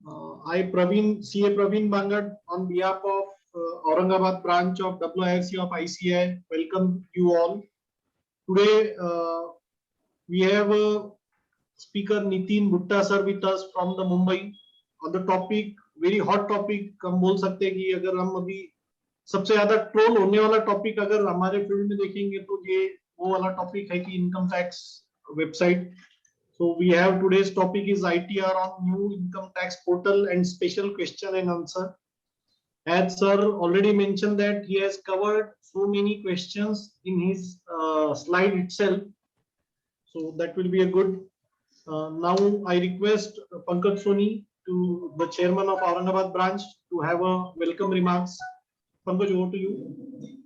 CA Praveen Bangad, on behalf of Aurangabad branch of WIRC of ICAI, welcome you all. Today, we have speaker Nitin Bhutta sir with us from the Mumbai on the topic, very hot topic. हम बोल सकते हैं कि अगर हम अभी सबसे ज्यादा ट्रोल होने वाला टॉपिक अगर हमारे फील्ड में देखेंगे तो ये वो वाला टॉपिक है कि income tax website. So we have today's topic is ITR on new income tax portal and special question and answer. As sir already mentioned that he has covered so many questions in his slide itself. So that will be a good. Now I request Pankaj Soni, to the chairman of Aurangabad branch, to have a welcome remarks. Pankaj, over to you.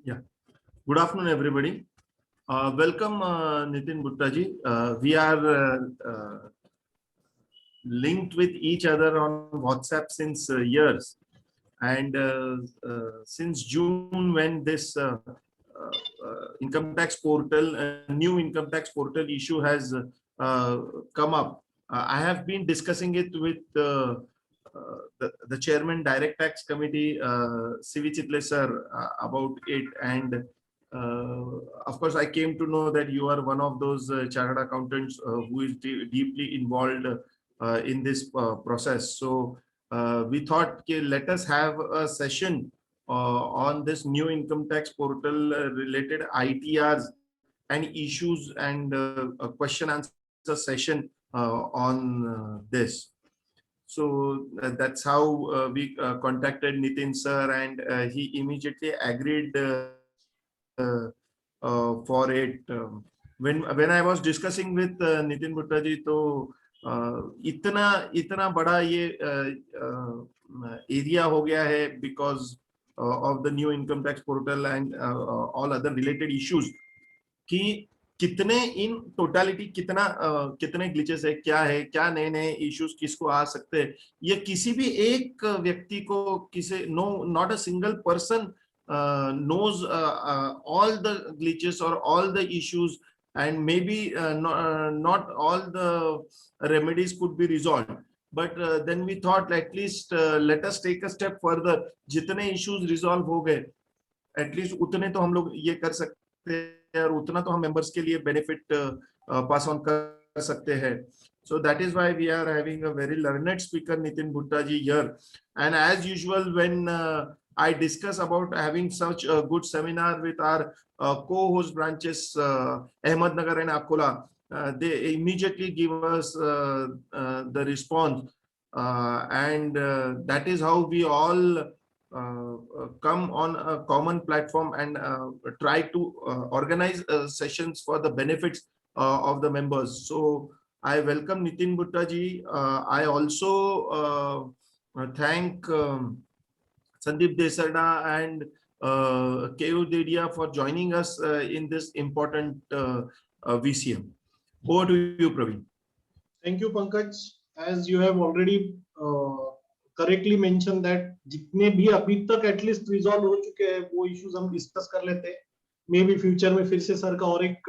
Yeah. Good afternoon, everybody. Welcome, Nitin Bhutta ji. We are linked with each other on WhatsApp since years, and since June, when this income tax portal, new income tax portal issue has come up, I have been discussing it with the chairman, Direct Tax Committee, C.V. Chitle sir, about it, and of course, I came to know that you are one of those chartered accountants who is deeply involved in this process. So we thought, okay, let us have a session on this new income tax portal related ITRs and issues, and a question answer session on this. So that's how we contacted Nitin sir, and he immediately agreed for it. When I was discussing with Nitin Bhutta ji, तो इतना बड़ा ये area हो गया है because of the new income tax portal and all other related issues, कि कितने in totality कितने glitches है, क्या नए issues किसको आ सकते हैं, ये किसी भी एक व्यक्ति को not a single person knows all the glitches or all the issues, and maybe not all the remedies could be resolved. But then we thought, at least let us take a step further. जितने issues resolve हो गए, at least उतने तो हम लोग ये कर सकते हैं, और उतना तो हम members के लिए benefit pass on कर सकते हैं. So that is why we are having a very learned speaker, Nitin Bhutta ji, here. And as usual, when I discuss about having such a good seminar with our co-host branches, Ahmednagar and Akola, they immediately give us the response, and that is how we all come on a common platform and try to organize sessions for the benefits of the members. So I welcome Nitin Bhutta ji. I also thank Sandeep Desarda and Keyur Dedia for joining us in this important VCM. Over to you, Praveen. Thank you, Pankaj. As you have already correctly mentioned that जितने भी अभी तक at least resolve हो चुके हैं वो issues हम discuss कर लेते हैं. मे बी फ्यूचर में फिर से सर का और एक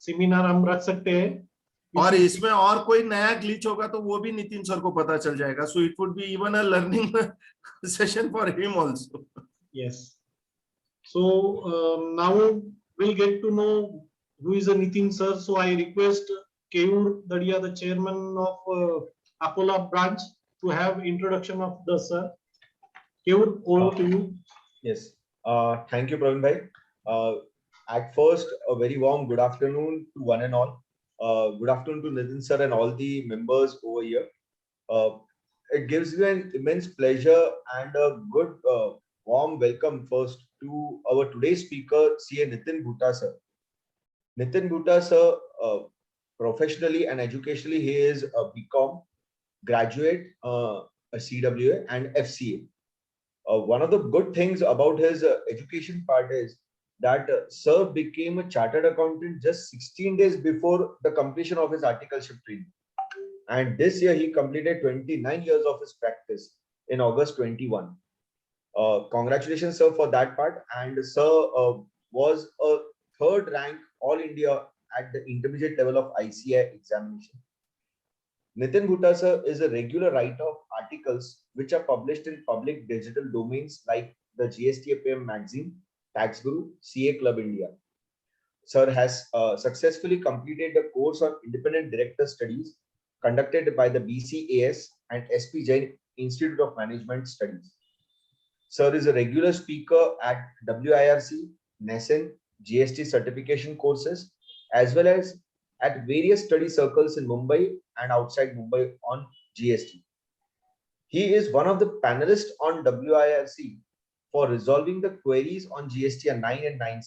सेमिनार हम रख सकते हैं, और इसमें और कोई नया ग्लिच होगा तो वो भी नितिन सर को पता चल जाएगा. So it would be even a learning session for him also. Yes. So now we'll get to know who is a Nitin sir. So I request Keyur Dadia, the chairman of Akola branch, to have introduction of the sir. Keyur, over to you. Yes. Thank you, Praveen bhai. At first, a very warm good afternoon to one and all. Good afternoon to Nitin sir and all the members over here. It gives me an immense pleasure and a good warm welcome first to our today's speaker, CA Nitin Bhutta sir. Nitin Bhutta sir, professionally and educationally, he is a BCom graduate, a CWA and FCA. One of the good things about his education part is that sir became a chartered accountant just 16 days before the completion of his articleship training. And this year he completed 29 years of his practice in August 21. Congratulations, sir, for that part. And sir was a third rank All India at the intermediate level of ICAI examination. Nitin Bhutta sir is a regular writer of articles which are published in public digital domains like the GSTAPM magazine, Tax Guru, CA Club India. Sir has successfully completed the course of Independent Director Studies conducted by the BCAS and SP Jain Institute of Management Studies. Sir is a regular speaker at WIRC, NESN, GST certification courses, as well as at various study circles in Mumbai and outside Mumbai on GST. He is one of the panelists on WIRC for resolving the queries on GST 9 and 9,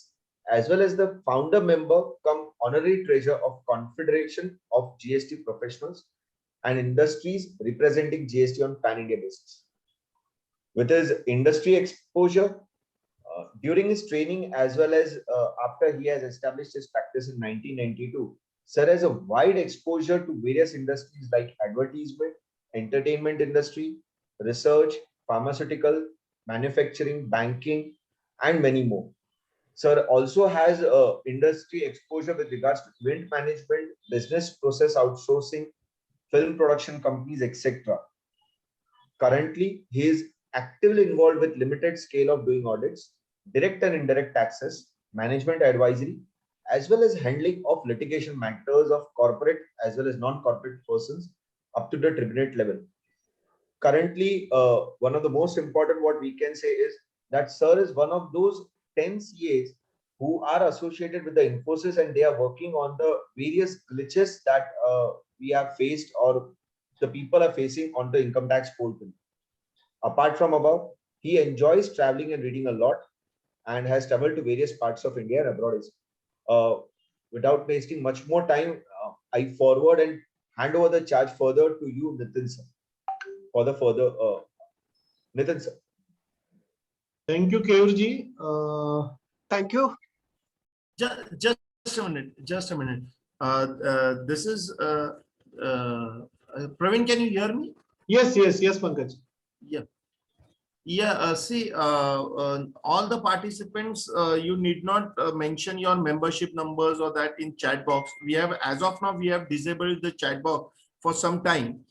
as well as the founder member cum honorary treasurer of Confederation of GST Professionals and Industries representing GST on pan-India basis. With his industry exposure, during his training as well as after he has established his practice in 1992, Sir has a wide exposure to various industries like advertisement, entertainment industry, research, pharmaceutical, manufacturing, banking, and many more. Sir also has industry exposure with regards to event management, business process outsourcing, film production companies, etc. Currently, he is actively involved with limited scale of doing audits, direct and indirect taxes, management advisory, as well as handling of litigation matters of corporate as well as non-corporate persons up to the tribunal level. Currently, one of the most important what we can say is that Sir is one of those 10 CAs who are associated with the Infosys and they are working on the various glitches that we have faced or the people are facing on the income tax portal. Apart from above, he enjoys traveling and reading a lot and has traveled to various parts of India and abroad. Without wasting much more time, I forward and hand over the charge further to you, Nitin sir, for the further. Nitin sir. Thank you, Keyurji. Thank you. Just a minute. Just a minute. This is Praveen. Can you hear me? Yes, Pankaj. Yeah. See, all the participants, you need not mention your membership numbers or that in chat box. We have, as of now, we have disabled the chat box for some time.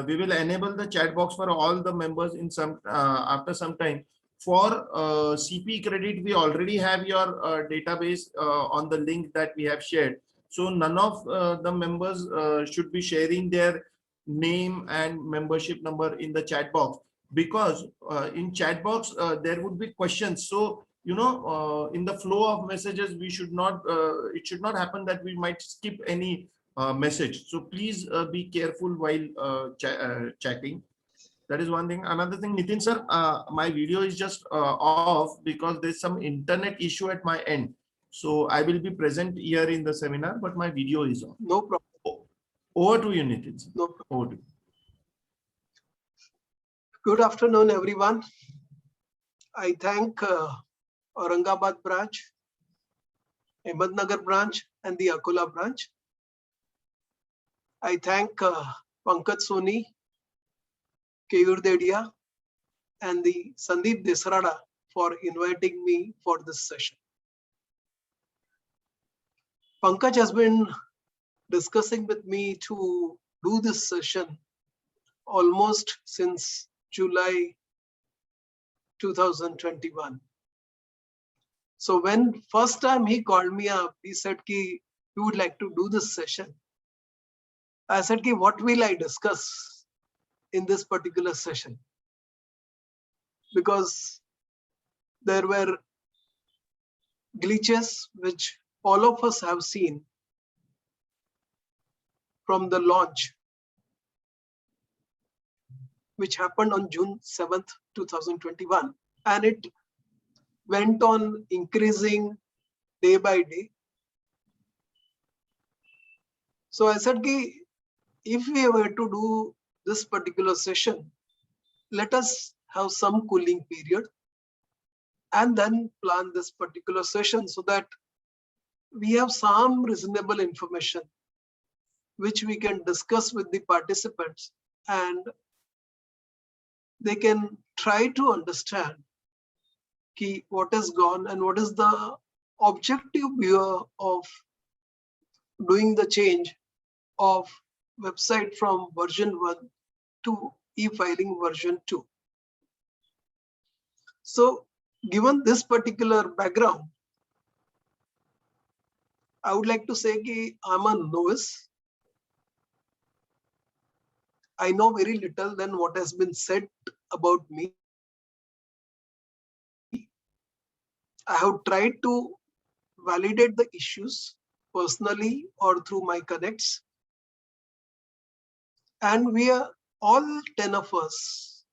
We will enable the chat box for all the members in some after some time. For CP credit, we already have your database on the link that we have shared. So none of the members should be sharing their name and membership number in the chat box, because in chat box there would be questions. So you know, in the flow of messages, we should not it should not happen that we might skip any message. So please be careful while chatting. That is one thing. Another thing, Nitin sir, my video is just off because there's some internet issue at my end. So I will be present here in the seminar, but my video is off. No problem. Over to you, Nitin sir. No problem. Over to you. Good afternoon, everyone. I thank Aurangabad branch, Ahmednagar branch, and the Akola branch. I thank Pankaj Soni, Keyur Dedia, and the Sandeep Desrada for inviting me for this session. Pankaj has been discussing with me to do this session almost since July 2021. So when first time he called me up, he said he would like to do this session. I said, what will I discuss in this particular session? Because there were glitches which all of us have seen from the launch, which happened on June 7th, 2021. And it went on increasing day by day. So I said, if we were to do this particular session, let us have some cooling period and then plan this particular session so that we have some reasonable information which we can discuss with the participants and they can try to understand what is gone and what is the objective of doing the change of website from version 1 to e-filing version 2. So given this particular background, I would like to say that I'm a novice. I know very little than what has been said about me. I have tried to validate the issues personally or through my connects. And we are all 10 of us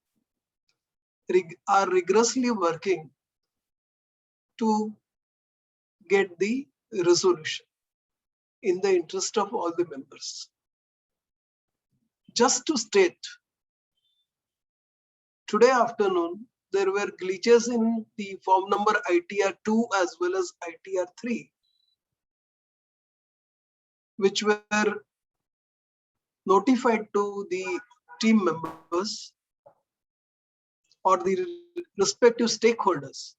are rigorously working to get the resolution in the interest of all the members. Just to state, today afternoon, there were glitches in the form number ITR2 as well as ITR3, which were notified to the team members or the respective stakeholders,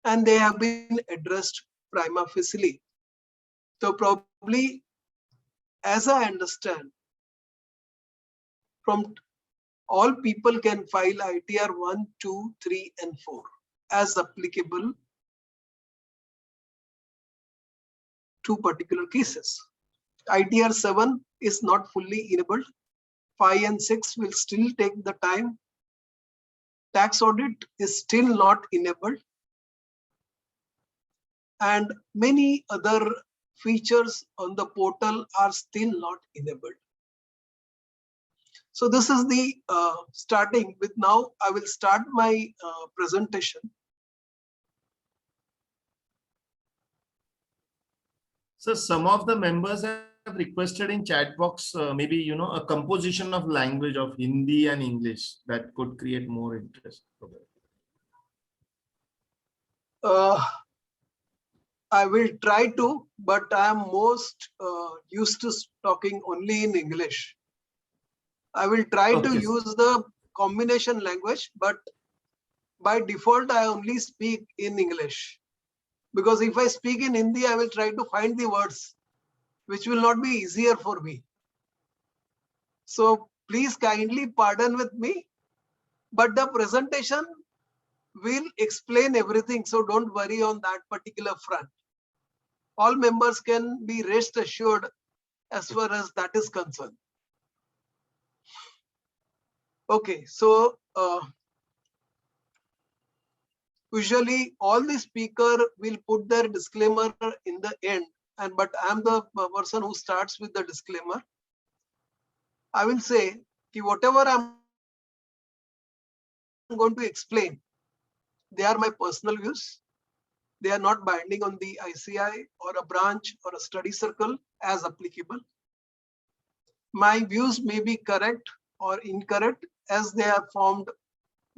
and they have been addressed prima facie. So probably, as I understand, from all people can file ITR 1, 2, 3, and 4 as applicable to particular cases. ITR 7 is not fully enabled. 5 and 6 will still take the time. Tax audit is still not enabled. And many other features on the portal are still not enabled. So this is the starting with. Now I will start my presentation. So some of the members have requested in chat box, maybe, a composition of language of Hindi and English that could create more interest. I will try to, but I am most used to talking only in English. I will try to use the combination language, but by default, I only speak in English. Because if I speak in Hindi, I will try to find the words, which will not be easier for me. So please kindly pardon with me, but the presentation will explain everything. So don't worry on that particular front. All members can be rest assured as far as that is concerned. Okay, so usually all the speaker will put their disclaimer in the end, but I am the person who starts with the disclaimer. I will say that whatever I'm going to explain, they are my personal views. They are not binding on the ICI or a branch or a study circle as applicable. My views may be correct or incorrect as they are formed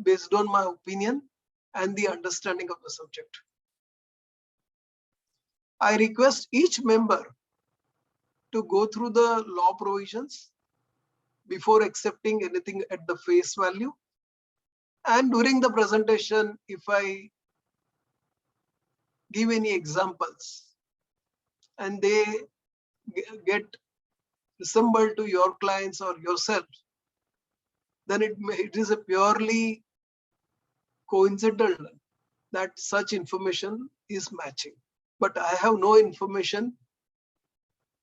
based on my opinion and the understanding of the subject. I request each member to go through the law provisions before accepting anything at the face value. And during the presentation, if I give any examples and they get resembled to your clients or yourself, then it is a purely coincidental that such information is matching. But I have no information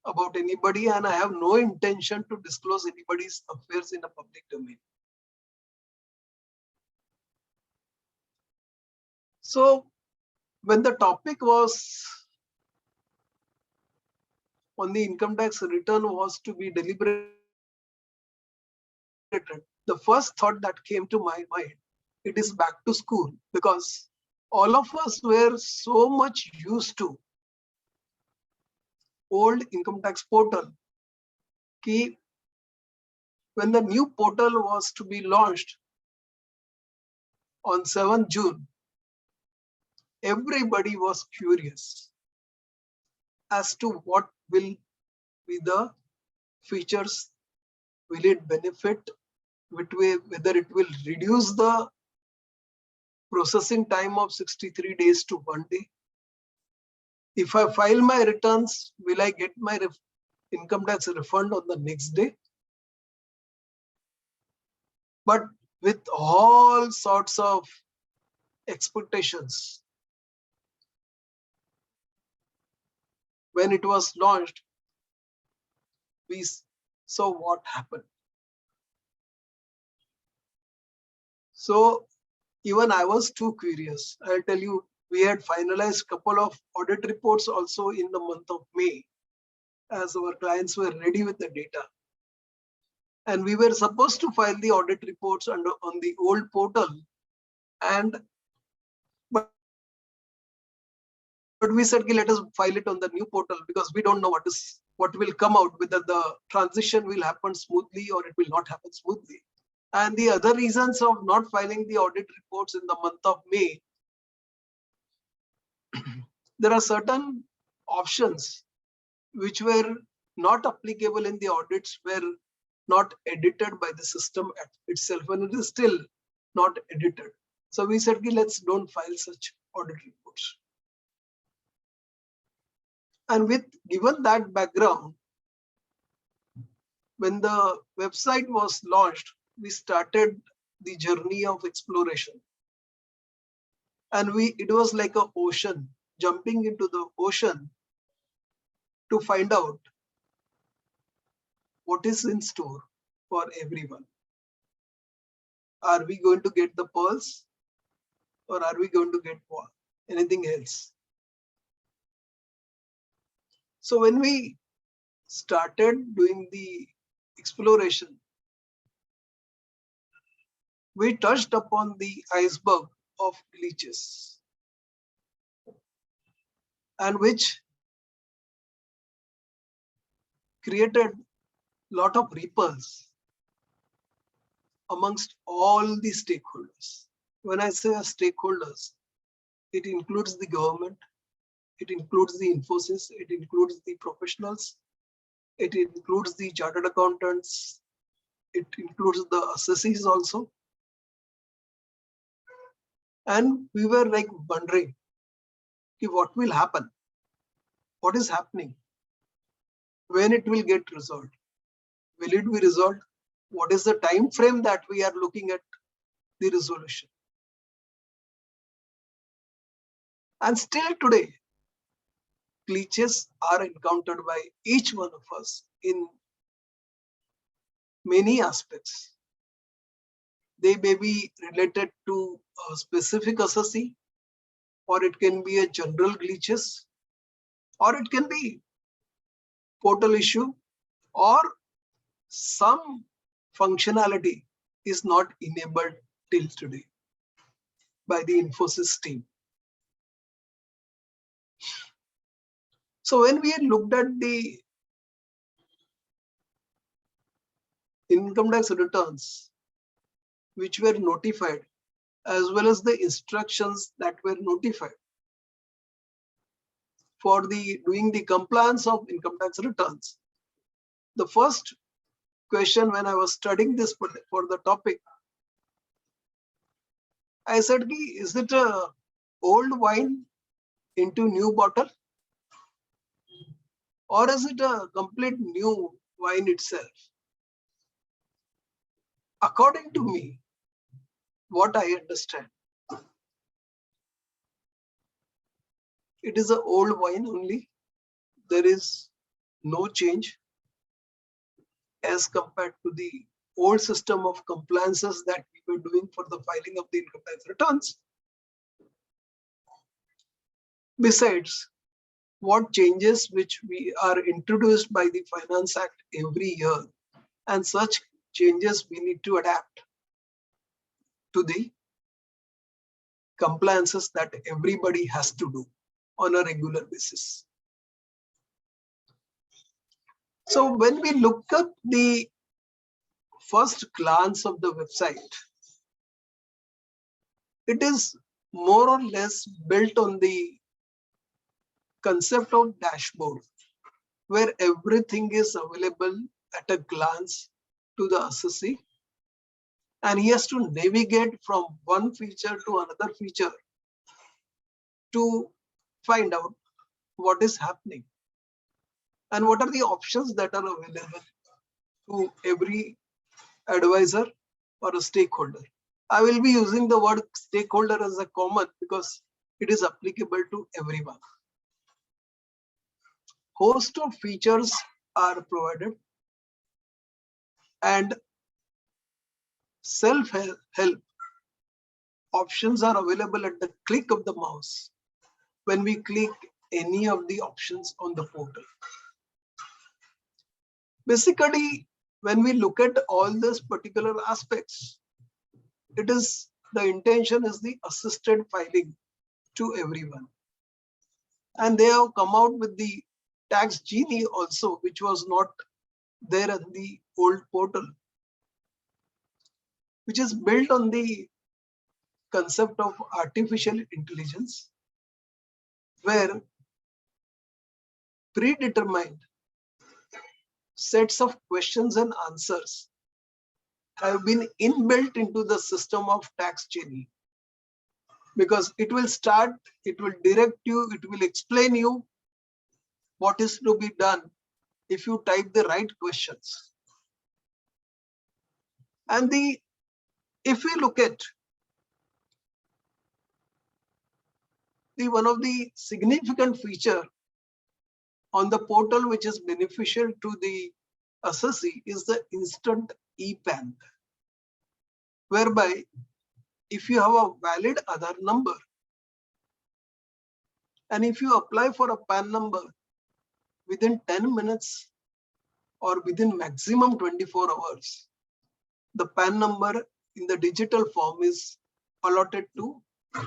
about anybody and I have no intention to disclose anybody's affairs in a public domain. So when the topic was on the income tax return was to be deliberated, the first thought that came to my mind, it is back to school, because all of us were so much used to old income tax portal. When the new portal was to be launched on 7th June, everybody was curious as to what will be the features. Will it benefit? Whether it will reduce the processing time of 63 days to 1 day? If I file my returns, will I get my income tax refund on the next day. But with all sorts of expectations, when it was launched, we saw what happened. So even I was too curious. I'll tell you, we had finalized couple of audit reports also in the month of May, as our clients were ready with the data. And we were supposed to file the audit reports on the old portal. But we said, let us file it on the new portal because we don't know what will come out, whether the transition will happen smoothly or it will not happen smoothly. And the other reasons of not filing the audit reports in the month of May, there are certain options which were not applicable in the audits, were not edited by the system itself, and it is still not edited. So we said, let's don't file such audit reports. And given that background, when the website was launched, we started the journey of exploration. And it was like an ocean, jumping into the ocean to find out what is in store for everyone. Are we going to get the pearls, or are we going to get anything else? So when we started doing the exploration, we touched upon the iceberg of glitches, and which created a lot of ripples amongst all the stakeholders. When I say stakeholders, it includes the government, it includes the Infosys, it includes the professionals, it includes the chartered accountants, it includes the assessees also. And we were like wondering, what will happen? What is happening? When it will get resolved? Will it be resolved? What is the time frame that we are looking at the resolution? And still today, glitches are encountered by each one of us in many aspects. They may be related to a specific assessee, or it can be a general glitches, or it can be portal issue, or some functionality is not enabled till today by the Infosys team. So when we looked at the income tax returns which were notified, as well as the instructions that were notified for doing the compliance of income tax returns, the first question when I was studying this for the topic, I said, is it a old wine into new bottle, or is it a complete new wine itself? According to me, what I understand, it is an old wine only. There is no change as compared to the old system of compliances that we were doing for the filing of the income tax returns. Besides, what changes which we are introduced by the Finance Act every year, and such changes we need to adapt to the compliances that everybody has to do on a regular basis. So when we look at the first glance of the website, it is more or less built on the concept of dashboard, where everything is available at a glance to the assessee, and he has to navigate from one feature to another feature to find out what is happening. and what are the options that are available to every advisor or a stakeholder. I will be using the word stakeholder as a common because it is applicable to everyone. Host of features are provided and self-help options are available at the click of the mouse when we click any of the options on the portal. Basically, when we look at all these particular aspects, it is the intention is the assisted filing to everyone. And they have come out with the Tax Genie also, which was not there in the old portal, which is built on the concept of artificial intelligence, where predetermined sets of questions and answers have been inbuilt into the system of Tax Genie, because it will start, it will direct you, it will explain you what is to be done if you type the right questions. And if we look at one of the significant feature on the portal which is beneficial to the assessee is the instant EPAN, whereby if you have a valid Aadhaar number and if you apply for a PAN number within 10 minutes or within maximum 24 hours, the PAN number in the digital form is allotted to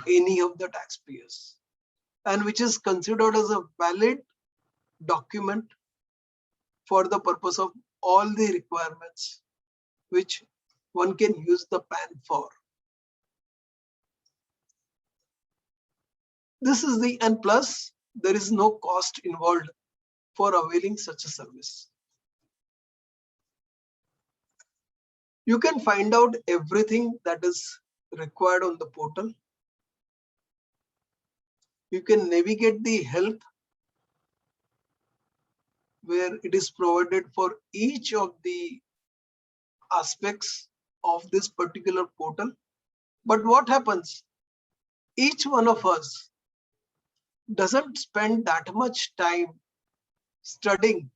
any of the taxpayers, and which is considered as a valid document for the purpose of all the requirements which one can use the PAN for. This is the, and plus there is no cost involved for availing such a service. You can find out everything that is required on the portal. You can navigate the help where it is provided for each of the aspects of this particular portal. But what happens? Each one of us doesn't spend that much time studying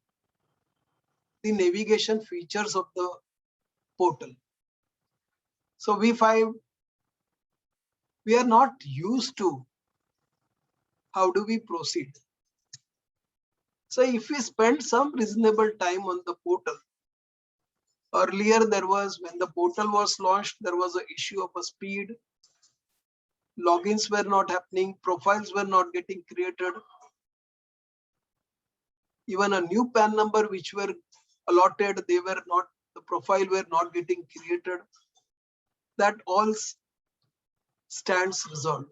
the navigation features of the portal. So we find we are not used to how do we proceed. So if we spend some reasonable time on the portal, earlier there was, when the portal was launched, there was an issue of a speed. Logins were not happening, profiles were not getting created. Even a new PAN number which were allotted, they were not, the profile were not getting created. That all stands resolved.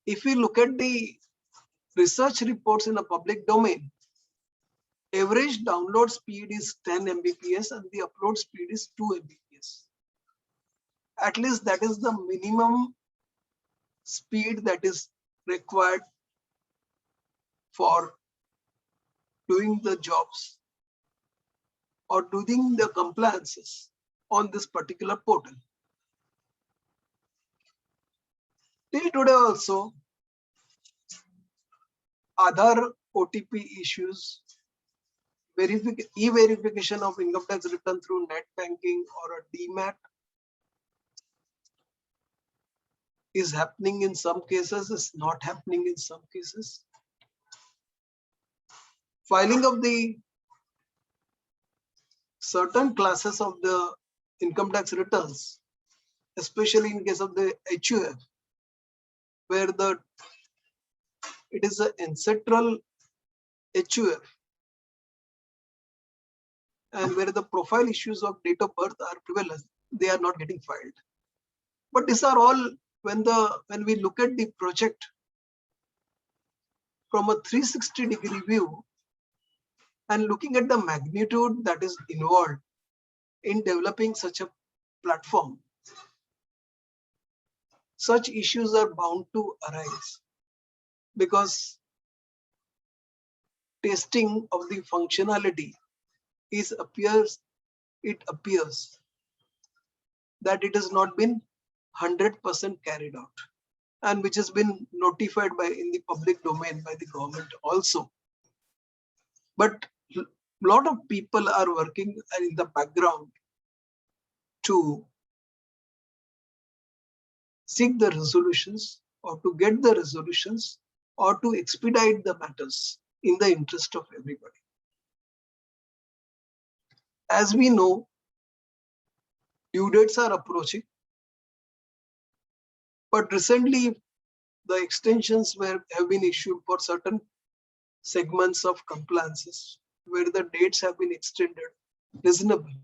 If we look at the research reports in a public domain, average download speed is 10 Mbps and the upload speed is 2 Mbps. At least that is the minimum speed that is required for doing the jobs or doing the compliances on this particular portal. Till today also, Aadhaar OTP issues, e-verification of income tax return through net banking or a DMAT is happening in some cases, is not happening in some cases. Filing of the certain classes of the income tax returns, especially in case of the HUF, where it is an ancestral HUF and where the profile issues of date of birth are prevalent, they are not getting filed. But these are all, when we look at the project from a 360-degree view and looking at the magnitude that is involved in developing such a platform, such issues are bound to arise, because testing of the functionality appears that it has not been 100% carried out, and which has been notified in the public domain by the government also. But a lot of people are working in the background to seek the resolutions, or to get the resolutions, or to expedite the matters in the interest of everybody. As we know, due dates are approaching, but recently the extensions have been issued for certain segments of compliances where the dates have been extended reasonably.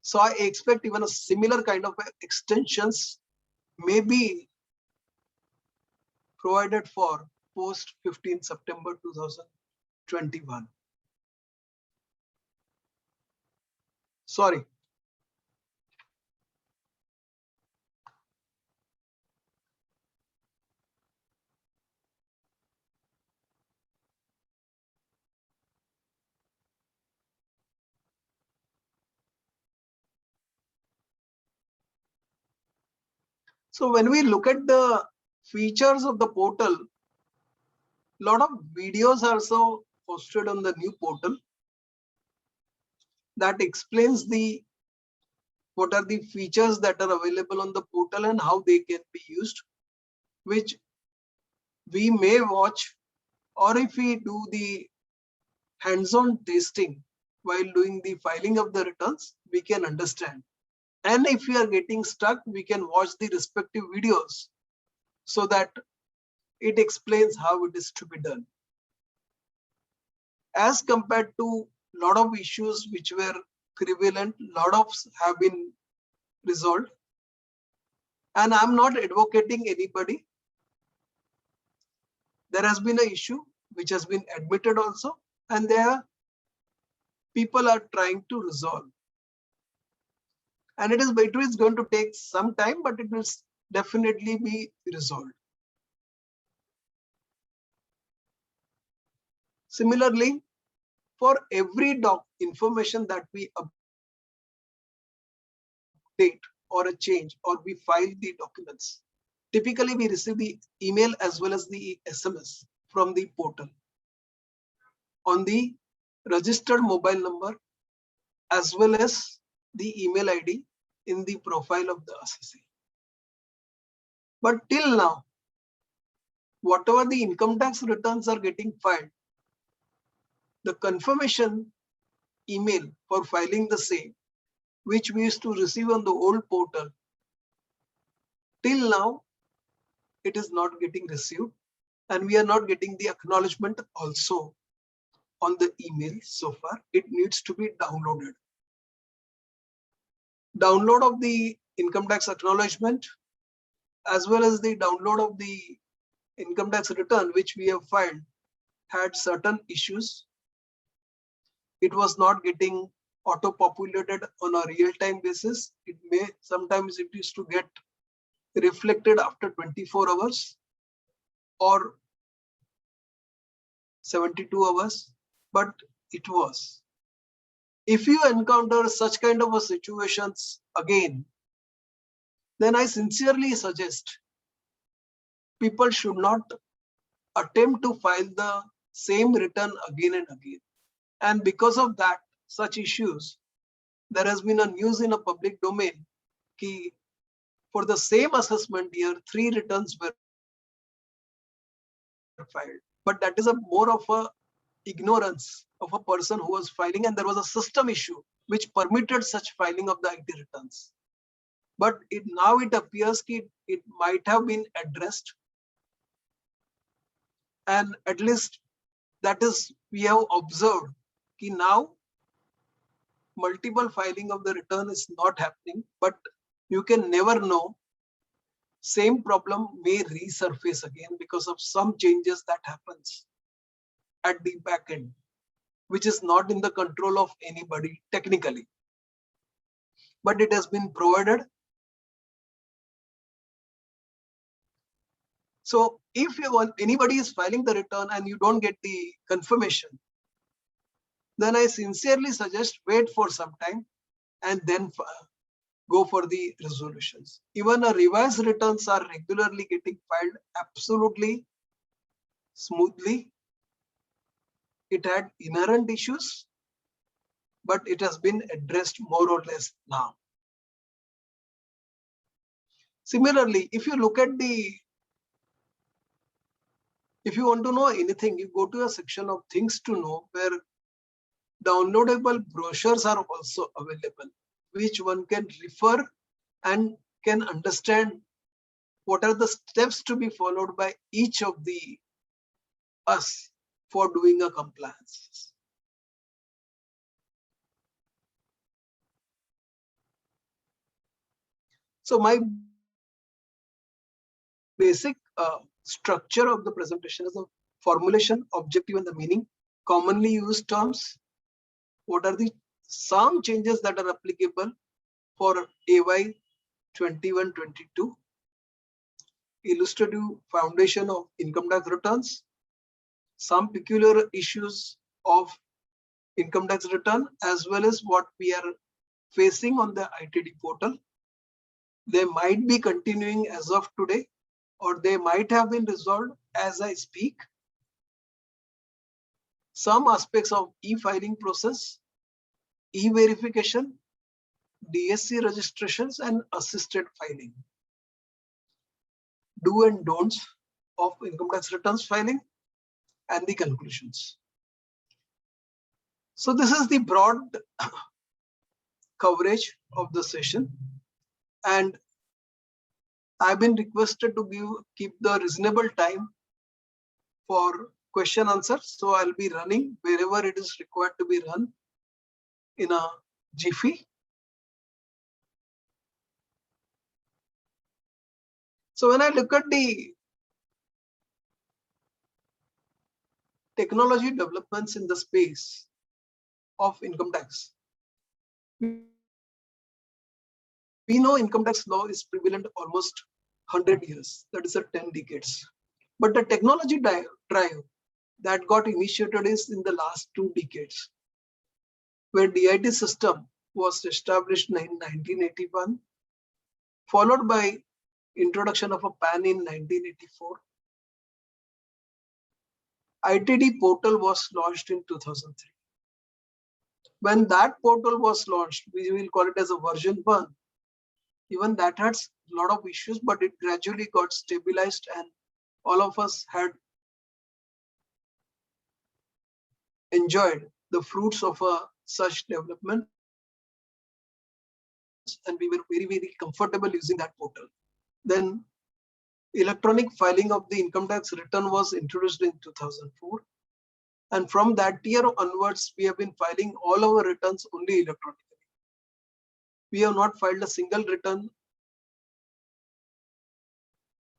So I expect even a similar kind of extensions may be provided for post 15 September 2021. Sorry. So when we look at the features of the portal, a lot of videos are also posted on the new portal that explains what are the features that are available on the portal and how they can be used, which we may watch, or if we do the hands-on testing while doing the filing of the returns, we can understand. And if we are getting stuck, we can watch the respective videos so that it explains how it is to be done. As compared to a lot of issues which were prevalent, a lot of have been resolved. And I'm not advocating anybody. There has been an issue which has been admitted also, and people are trying to resolve. And it is going to take some time, but it will definitely be resolved. Similarly, for every information that we update or a change, or we file the documents, typically we receive the email as well as the SMS from the portal on the registered mobile number as well as the email ID in the profile of the assessee. But till now, whatever the income tax returns are getting filed, the confirmation email for filing the same, which we used to receive on the old portal, till now it is not getting received, and we are not getting the acknowledgement also on the email so far. It needs to be downloaded. Download of the income tax acknowledgement as well as the download of the income tax return which we have filed had certain issues. It was not getting auto-populated on a real-time basis. Sometimes it used to get reflected after 24 hours or 72 hours, but it was. If you encounter such kind of a situations again, then I sincerely suggest people should not attempt to file the same return again and again. And because of that, such issues, there has been a news in a public domain that for the same assessment year, 3 returns were filed. But that is more of a ignorance of a person who was filing, and there was a system issue which permitted such filing of the IT returns. But now it appears that it might have been addressed, and at least that is we have observed that now multiple filing of the return is not happening, but you can never know. Same problem may resurface again because of some changes that happens at the back end, which is not in the control of anybody technically. But it has been provided. So if anybody is filing the return and you don't get the confirmation, then I sincerely suggest wait for some time and then go for the resolutions. Even a revised returns are regularly getting filed absolutely smoothly. It had inherent issues, but it has been addressed more or less now. Similarly, if you look at if you want to know anything, you go to a section of things to know where downloadable brochures are also available, which one can refer and can understand what are the steps to be followed by each of us for doing a compliance. So my basic structure of the presentation is a formulation, objective and the meaning, commonly used terms, what are the some changes that are applicable for AY 21-22, illustrative foundation of income tax returns, some peculiar issues of income tax return, as well as what we are facing on the ITD portal. They might be continuing as of today, or they might have been resolved as I speak. Some aspects of e-filing process, e-verification, DSC registrations, and assisted filing. Do and don'ts of income tax returns filing and the conclusions. So this is the broad coverage of the session, and I've been requested to keep the reasonable time for question answers. So I'll be running wherever it is required to be run in a jiffy. So when I look at the technology developments in the space of income tax, we know income tax law is prevalent almost 100 years, that is 10 decades. But the technology drive that got initiated is in the last 2 decades, where DIT system was established in 1981, followed by introduction of a PAN in 1984. ITD portal was launched in 2003. When that portal was launched, we will call it as a version 1. Even that had a lot of issues, but it gradually got stabilized and all of us had enjoyed the fruits of such development, and we were very, very comfortable using that portal. Then electronic filing of the income tax return was introduced in 2004. And from that year onwards, we have been filing all our returns only electronically. We have not filed a single return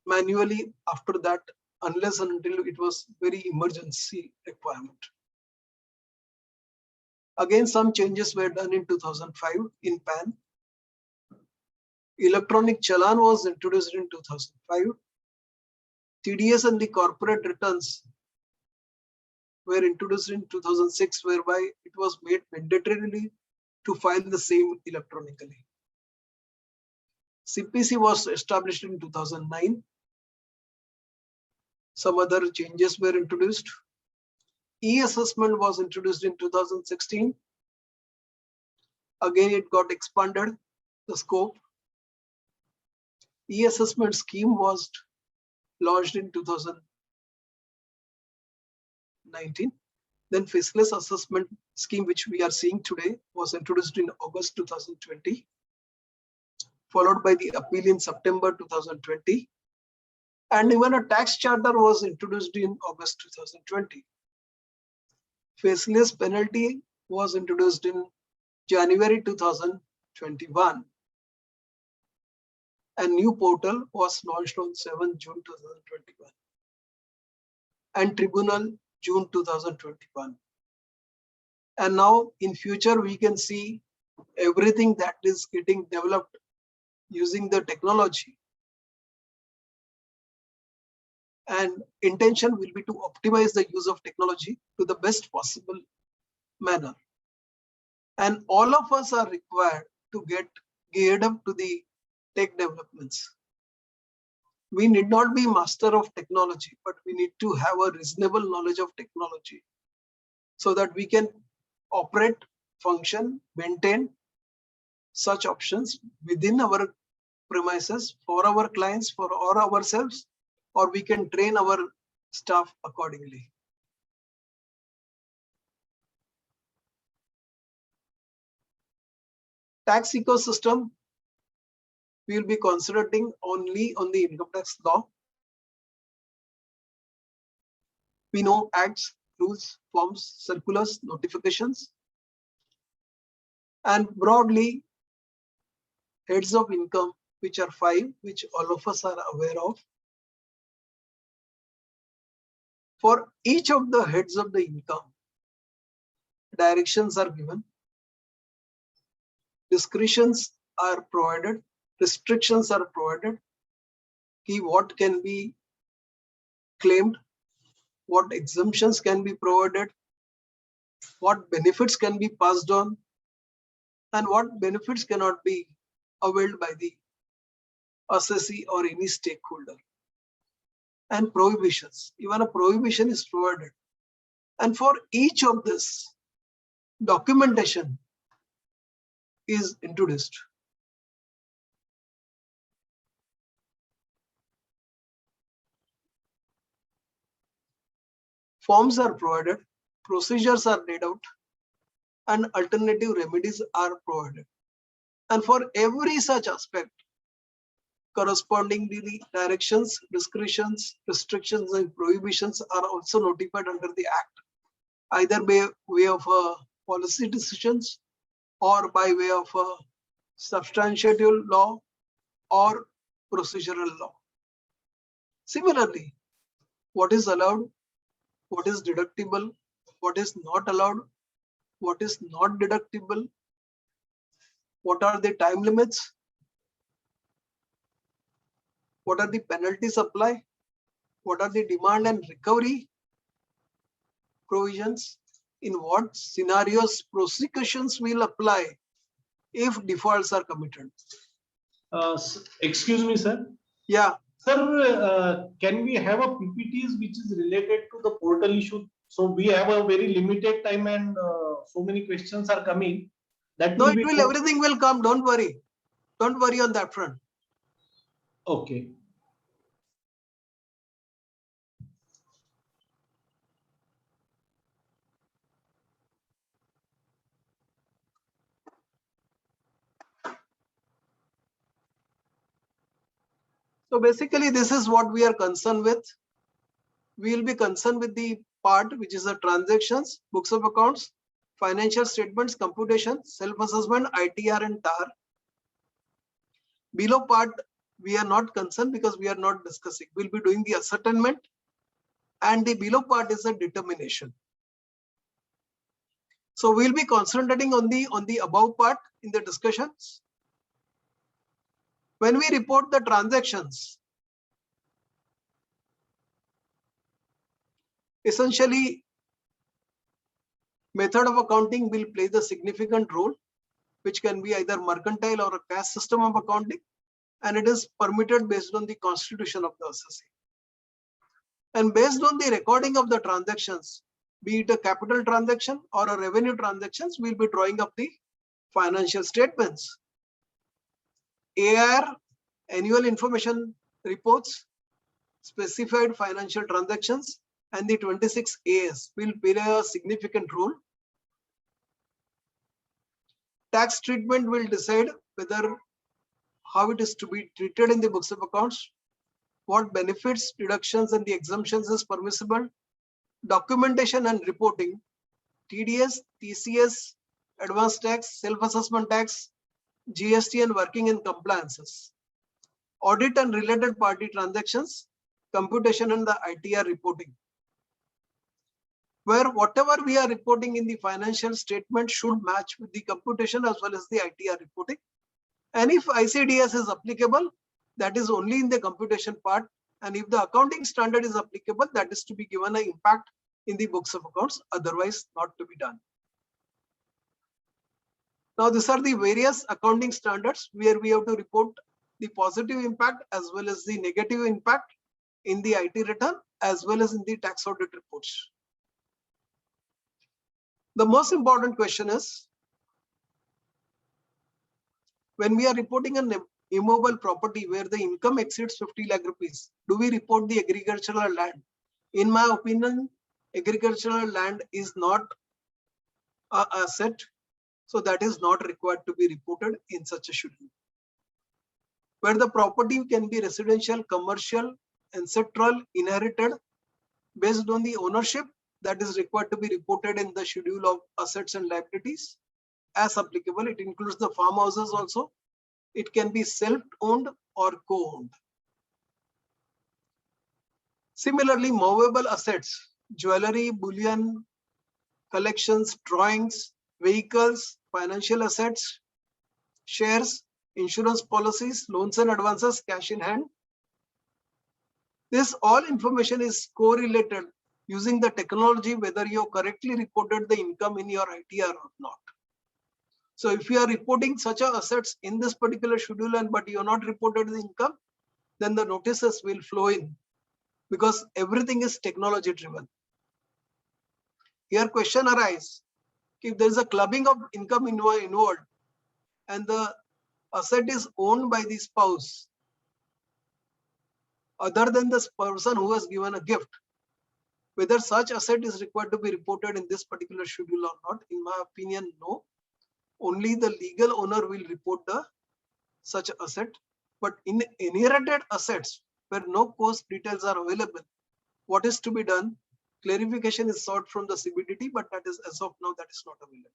manually after that, unless and until it was very emergency requirement. Again, some changes were done in 2005 in PAN. Electronic challan was introduced in 2005. TDS and the corporate returns were introduced in 2006, whereby it was made mandatorily to file the same electronically. CPC was established in 2009. Some other changes were introduced. E-assessment was introduced in 2016. Again, it got expanded, the scope. E-assessment scheme was launched in 2019. Then faceless assessment scheme, which we are seeing today, was introduced in August 2020, followed by the appeal in September 2020. And even a tax charter was introduced in August 2020. Faceless penalty was introduced in January 2021. A new portal was launched on 7 June 2021. And tribunal June 2021. And now in future, we can see everything that is getting developed using the technology and intention will be to optimize the use of technology to the best possible manner. And all of us are required to get geared up to the tech developments. We need not be master of technology, but we need to have a reasonable knowledge of technology so that we can operate, function, maintain such options within our premises for our clients, for ourselves, or we can train our staff accordingly. Tax ecosystem, we will be concentrating only on the income tax law. We know acts, rules, forms, circulars, notifications, and broadly heads of income, which are 5, which all of us are aware of. For each of the heads of the income, directions are given, discretions are provided, restrictions are provided, what can be claimed, what exemptions can be provided, what benefits can be passed on, and what benefits cannot be availed by the assessee or any stakeholder. And prohibitions, even a prohibition is provided. And for each of this, documentation is introduced. Forms are provided, procedures are laid out, and alternative remedies are provided. And for every such aspect, corresponding to the directions, discretions, restrictions, and prohibitions are also notified under the Act, either by way of policy decisions or by way of substantial law or procedural law. Similarly, what is allowed, what is deductible, what is not allowed, what is not deductible, what are the time limits, what are the penalties applied, what are the demand and recovery provisions, in what scenarios prosecutions will apply if defaults are committed. Excuse me, sir. Yeah. Sir, can we have a PPTs which is related to the portal issue? So we have a very limited time and so many questions are coming. That No, will it be will, everything will come. Don't worry. Don't worry on that front. okay. So basically, this is what we are concerned with. We will be concerned with the part which is the transactions, books of accounts, financial statements, computation, self-assessment, ITR and TAR. Below part, we are not concerned because we are not discussing. We'll be doing the ascertainment, and the below part is a determination. So we'll be concentrating on the above part in the discussions. When we report the transactions, essentially, method of accounting will play the significant role, which can be either mercantile or a cash system of accounting, and it is permitted based on the constitution of the assessee. And based on the recording of the transactions, be it a capital transaction or a revenue transactions, we'll be drawing up the financial statements. AR, annual information reports, specified financial transactions, and the 26 AS will play a significant role. Tax treatment will decide whether how it is to be treated in the books of accounts, what benefits, deductions, and the exemptions is permissible. Documentation and reporting, TDS, TCS, advance tax, self-assessment tax, GST, and working in compliances. Audit and related party transactions, computation, and the ITR reporting, where whatever we are reporting in the financial statement should match with the computation as well as the ITR reporting. And if ICDS is applicable, that is only in the computation part, And if the accounting standard is applicable, that is to be given an impact in the books of accounts, otherwise not to be done. Now, these are the various accounting standards where we have to report the positive impact as well as the negative impact in the IT return as well as in the tax audit reports. The most important question is, when we are reporting an immobile property where the income exceeds 50 lakh rupees, do we report the agricultural land? In my opinion, agricultural land is not an asset, so that is not required to be reported in such a schedule. Where the property can be residential, commercial, ancestral, inherited, based on the ownership, that is required to be reported in the schedule of assets and liabilities as applicable. It includes the farmhouses also. It can be self-owned or co-owned. Similarly, movable assets, jewelry, bullion, collections, drawings, vehicles, financial assets, shares, insurance policies, loans and advances, cash in hand. This all information is correlated using the technology, whether you have correctly reported the income in your ITR or not. So if you are reporting such assets in this particular schedule but you have not reported the income, then the notices will flow in because everything is technology driven. Here question arises, if there is a clubbing of income involved and the asset is owned by the spouse other than the person who has given a gift, whether such asset is required to be reported in this particular schedule or not, in my opinion, no. Only the legal owner will report the such asset. But in inherited assets where no cost details are available, what is to be done? Clarification is sought from the CBDT, but that is, as of now, that is not available.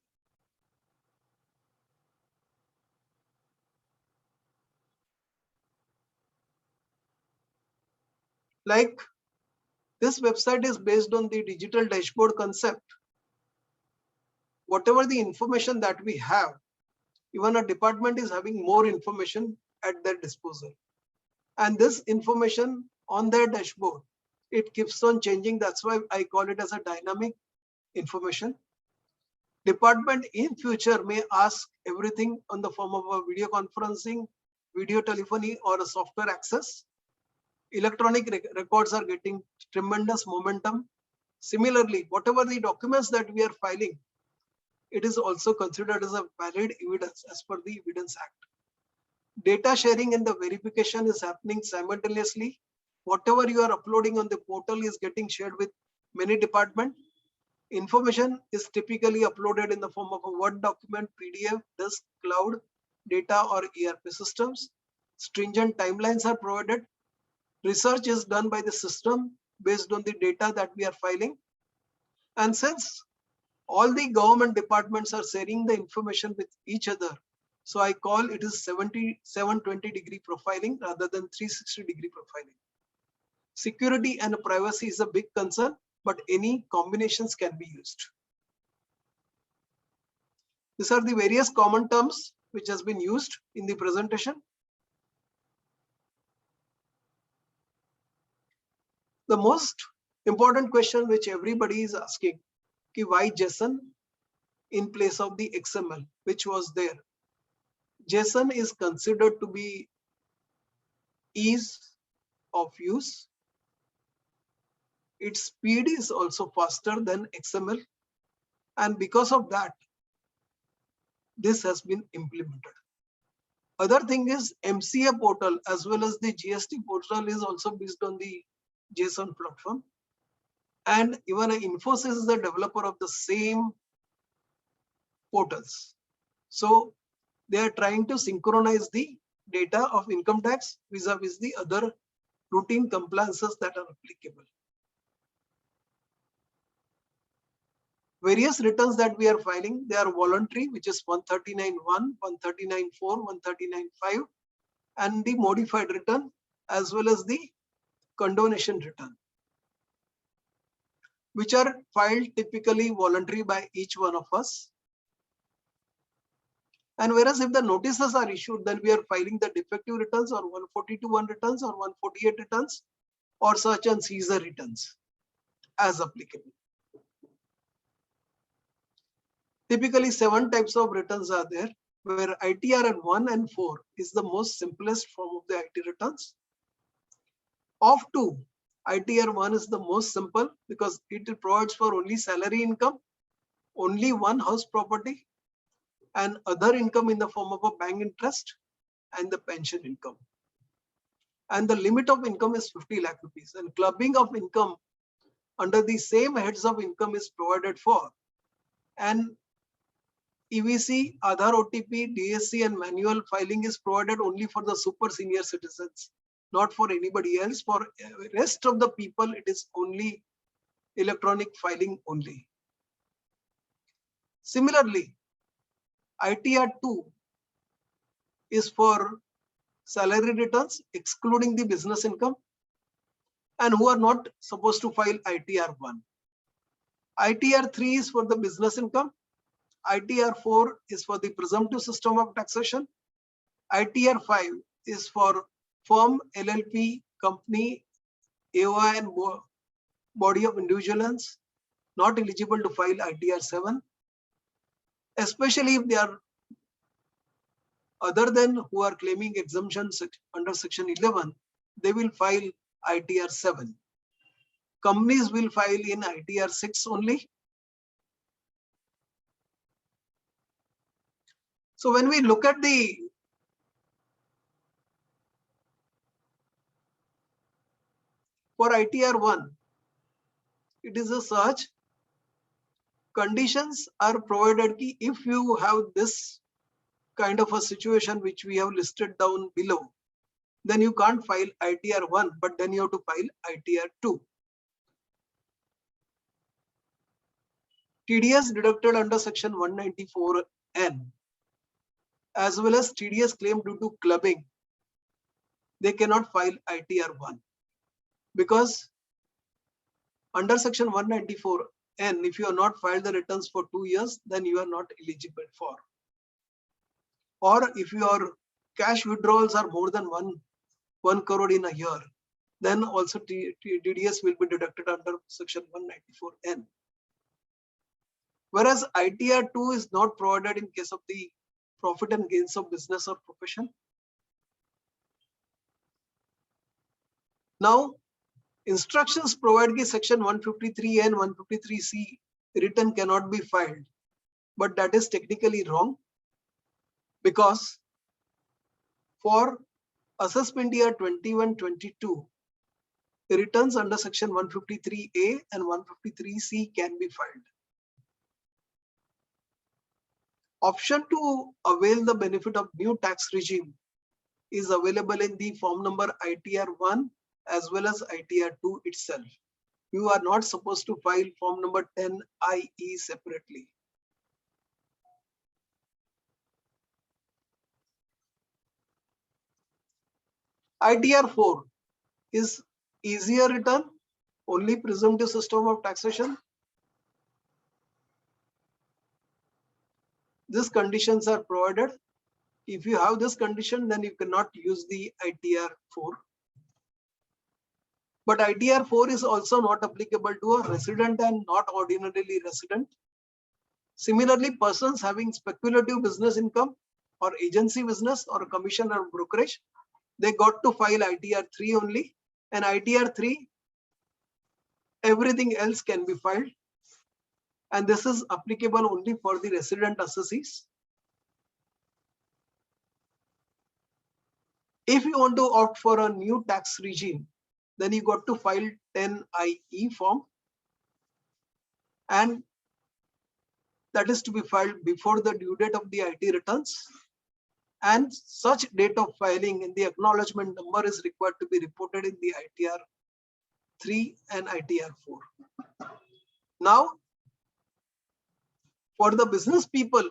Like this website is based on the digital dashboard concept. Whatever the information that we have, even a department is having more information at their disposal. And this information on their dashboard, it keeps on changing. That's why I call it as a dynamic information. Department in future may ask everything on the form of a video conferencing, video telephony, or a software access. Electronic records are getting tremendous momentum. Similarly, whatever the documents that we are filing, it is also considered as a valid evidence as per the Evidence Act. Data sharing and the verification is happening simultaneously. Whatever you are uploading on the portal is getting shared with many departments. Information is typically uploaded in the form of a Word document, PDF, disk, cloud, data, or ERP systems. Stringent timelines are provided. Research is done by the system based on the data that we are filing. And since all the government departments are sharing the information with each other, so I call it is 720-degree profiling rather than 360-degree profiling. Security and privacy is a big concern, but any combinations can be used. These are the various common terms which has been used in the presentation. The most important question which everybody is asking, why JSON in place of the XML, which was there? JSON is considered to be ease of use. Its speed is also faster than XML. And because of that, this has been implemented. Other thing is MCA portal as well as the GST portal is also based on the JSON platform. And even Infosys is the developer of the same portals. So they are trying to synchronize the data of income tax vis-a-vis the other routine compliances that are applicable. Various returns that we are filing, they are voluntary, which is 139.1, 139.4, 139.5, and the modified return as well as the condonation return, which are filed typically voluntary by each one of us. And whereas if the notices are issued, then we are filing the defective returns or 142.1 returns or 148 returns. or search and seizure returns as applicable. Typically, 7 types of returns are there, where ITR 1 and 4 is the most simplest form of the IT returns. Of 2, ITR 1 is the most simple because it provides for only salary income, only one house property, and other income in the form of a bank interest and the pension income. And the limit of income is 50 lakh rupees, and clubbing of income under the same heads of income is provided for. And EVC, Aadhaar OTP, DSC and manual filing is provided only for the super senior citizens, not for anybody else. For rest of the people, it is only electronic filing only. Similarly, ITR 2 is for salary returns excluding the business income and who are not supposed to file ITR 1. ITR 3 is for the business income. ITR 4 is for the presumptive system of taxation. ITR 5 is for firm, LLP, company, AOI and body of individuals not eligible to file ITR 7, especially if they are other than who are claiming exemptions under section 11, they will file ITR 7. Companies will file in ITR 6 only. So when we look at the for ITR 1, it is a search. Conditions are provided ki if you have this kind of a situation which we have listed down below, then you can't file ITR 1, but then you have to file ITR 2. TDS deducted under section 194N, as well as TDS claim due to clubbing, they cannot file ITR 1 because under section 194N, if you have not filed the returns for 2 years, then you are not eligible for. Or if your cash withdrawals are more than 1 crore in a year, then also TDS will be deducted under section 194N. Whereas ITR 2 is not provided in case of the profit and gains of business or profession. Now, instructions provide that section 153 and 153C return cannot be filed, but that is technically wrong because for assessment year 21-22, the returns under section 153A and 153C can be filed. Option to avail the benefit of new tax regime is available in the form number ITR 1 as well as ITR 2 itself. You are not supposed to file form number 10IE separately. ITR 4 is easier return, only presumptive system of taxation. These conditions are provided. If you have this condition, then you cannot use the ITR 4. But ITR 4 is also not applicable to a resident and not ordinarily resident. Similarly, persons having speculative business income or agency business or commission or brokerage, they got to file ITR 3 only, and ITR 3, everything else can be filed. And this is applicable only for the resident assessees. If you want to opt for a new tax regime, then you got to file 10IE form, and that is to be filed before the due date of the IT returns. And such date of filing in the acknowledgement number is required to be reported in the ITR 3 and ITR 4. Now, for the business people,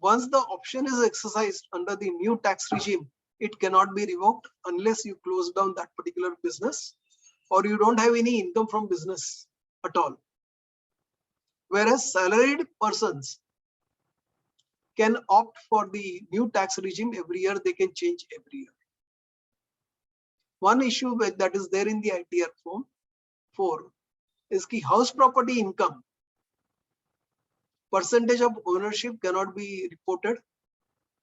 once the option is exercised under the new tax regime, it cannot be revoked unless you close down that particular business or you don't have any income from business at all. Whereas salaried persons can opt for the new tax regime every year, they can change every year. one issue that is there in the ITR form 4 is ki house property income, percentage of ownership cannot be reported,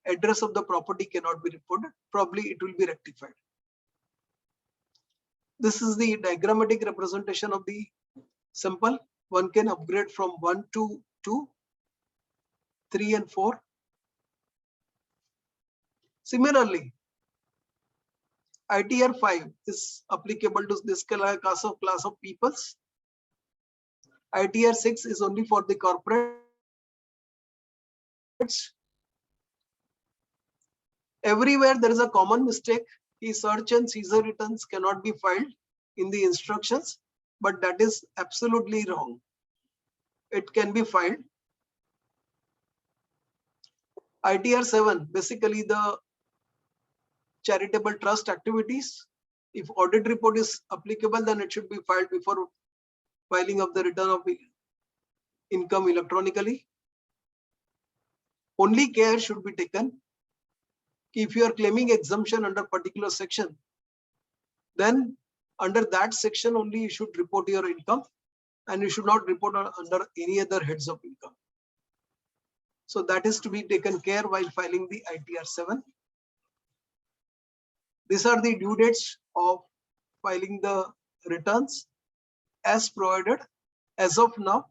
address of the property cannot be reported, probably it will be rectified. This is the diagrammatic representation of the sample. One can upgrade from 1 to 2, 3 and 4. Similarly, ITR 5 is applicable to this class of peoples. ITR 6 is only for the corporates. Everywhere there is a common mistake. The search and seizure returns cannot be filed in the instructions, but that is absolutely wrong. It can be filed. ITR 7, basically the charitable trust activities. If audit report is applicable, then it should be filed before filing of the return of income electronically. Only care should be taken. If you are claiming exemption under particular section, then under that section only you should report your income, and you should not report under any other heads of income. So that is to be taken care while filing the ITR 7. These are the due dates of filing the returns as provided as of now.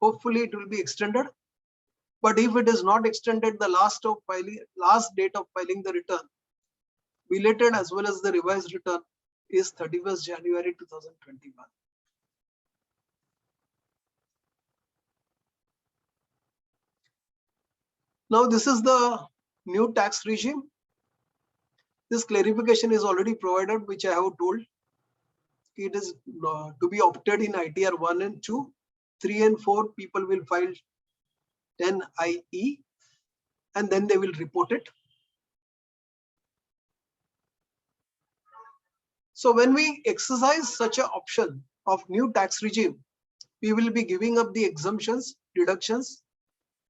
Hopefully it will be extended. But if it is not extended, the last date of filing the return, belated as well as the revised return, is 31st January 2021. Now this is the new tax regime. This clarification is already provided, which I have told. It is to be opted in ITR 1 and 2. 3 and 4 people will file 10 IE and then they will report it. So when we exercise such an option of new tax regime, we will be giving up the exemptions, deductions,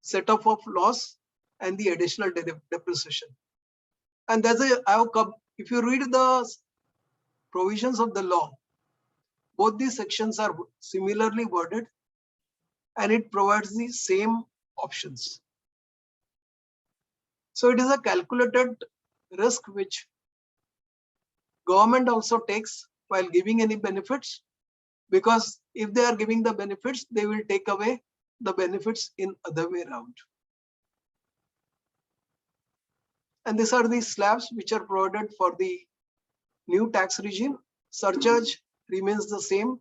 set off of loss, and the additional depreciation. And that's if you read the provisions of the law, both these sections are similarly worded and it provides the same options. So it is a calculated risk which government also takes while giving any benefits, because if they are giving the benefits, they will take away the benefits in other way around. And these are the slabs which are provided for the new tax regime. Surcharge remains the same.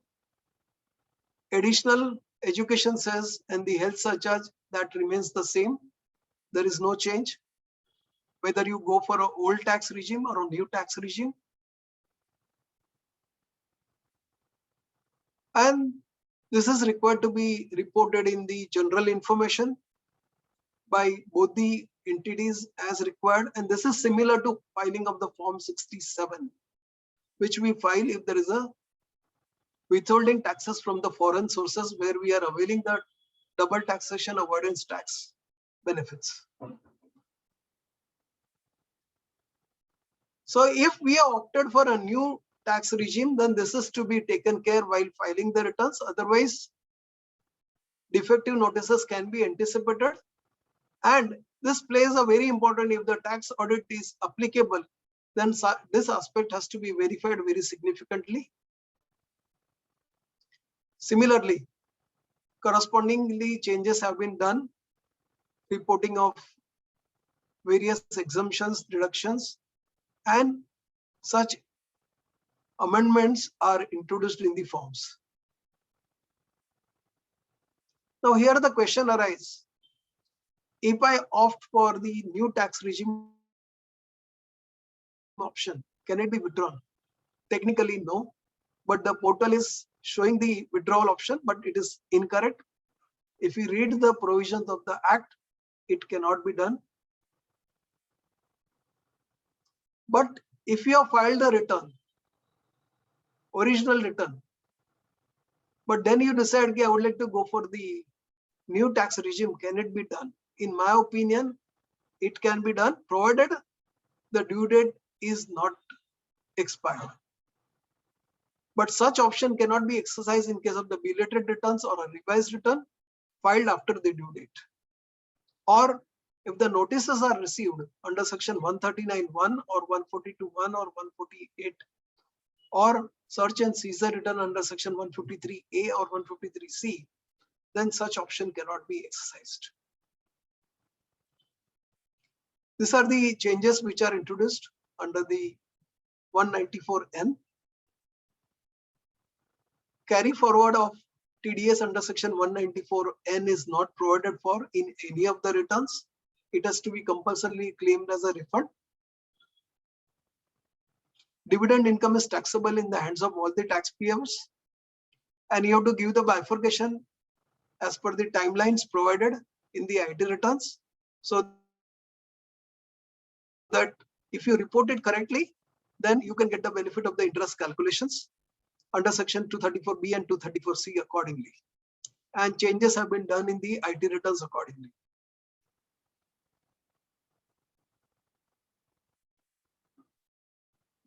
Additional education cess and the health surcharge, that remains the same. There is no change. Whether you go for an old tax regime or a new tax regime. And this is required to be reported in the general information by both the entities as required. And this is similar to filing of the form 67, which we file if there is a withholding taxes from the foreign sources where we are availing the double taxation avoidance tax benefits. So if we have opted for a new tax regime, then this is to be taken care while filing the returns. Otherwise, defective notices can be anticipated. And this plays a very important, if the tax audit is applicable, then this aspect has to be verified very significantly. Similarly, correspondingly changes have been done, reporting of various exemptions, deductions, and such amendments are introduced in the forms. Now here the question arises, if I opt for the new tax regime option, can it be withdrawn? Technically no, but the portal is showing the withdrawal option, but it is incorrect. If you read the provisions of the act, it cannot be done. But if you have filed a return, original return, but then you decide, okay, I would like to go for the new tax regime, can it be done? In my opinion, it can be done, provided the due date is not expired. But such option cannot be exercised in case of the belated returns or a revised return filed after the due date. Or if the notices are received under section 139(1) or 142(1) or 148, or search and seizure return under section 153A or 153C, then such option cannot be exercised. These are the changes which are introduced under the 194N. Carry forward of TDS under section 194N is not provided for in any of the returns. It has to be compulsorily claimed as a refund. Dividend income is taxable in the hands of all the taxpayers, and you have to give the bifurcation as per the timelines provided in the IT returns, so that if you report it correctly, then you can get the benefit of the interest calculations under section 234B and 234C accordingly. And changes have been done in the IT returns accordingly.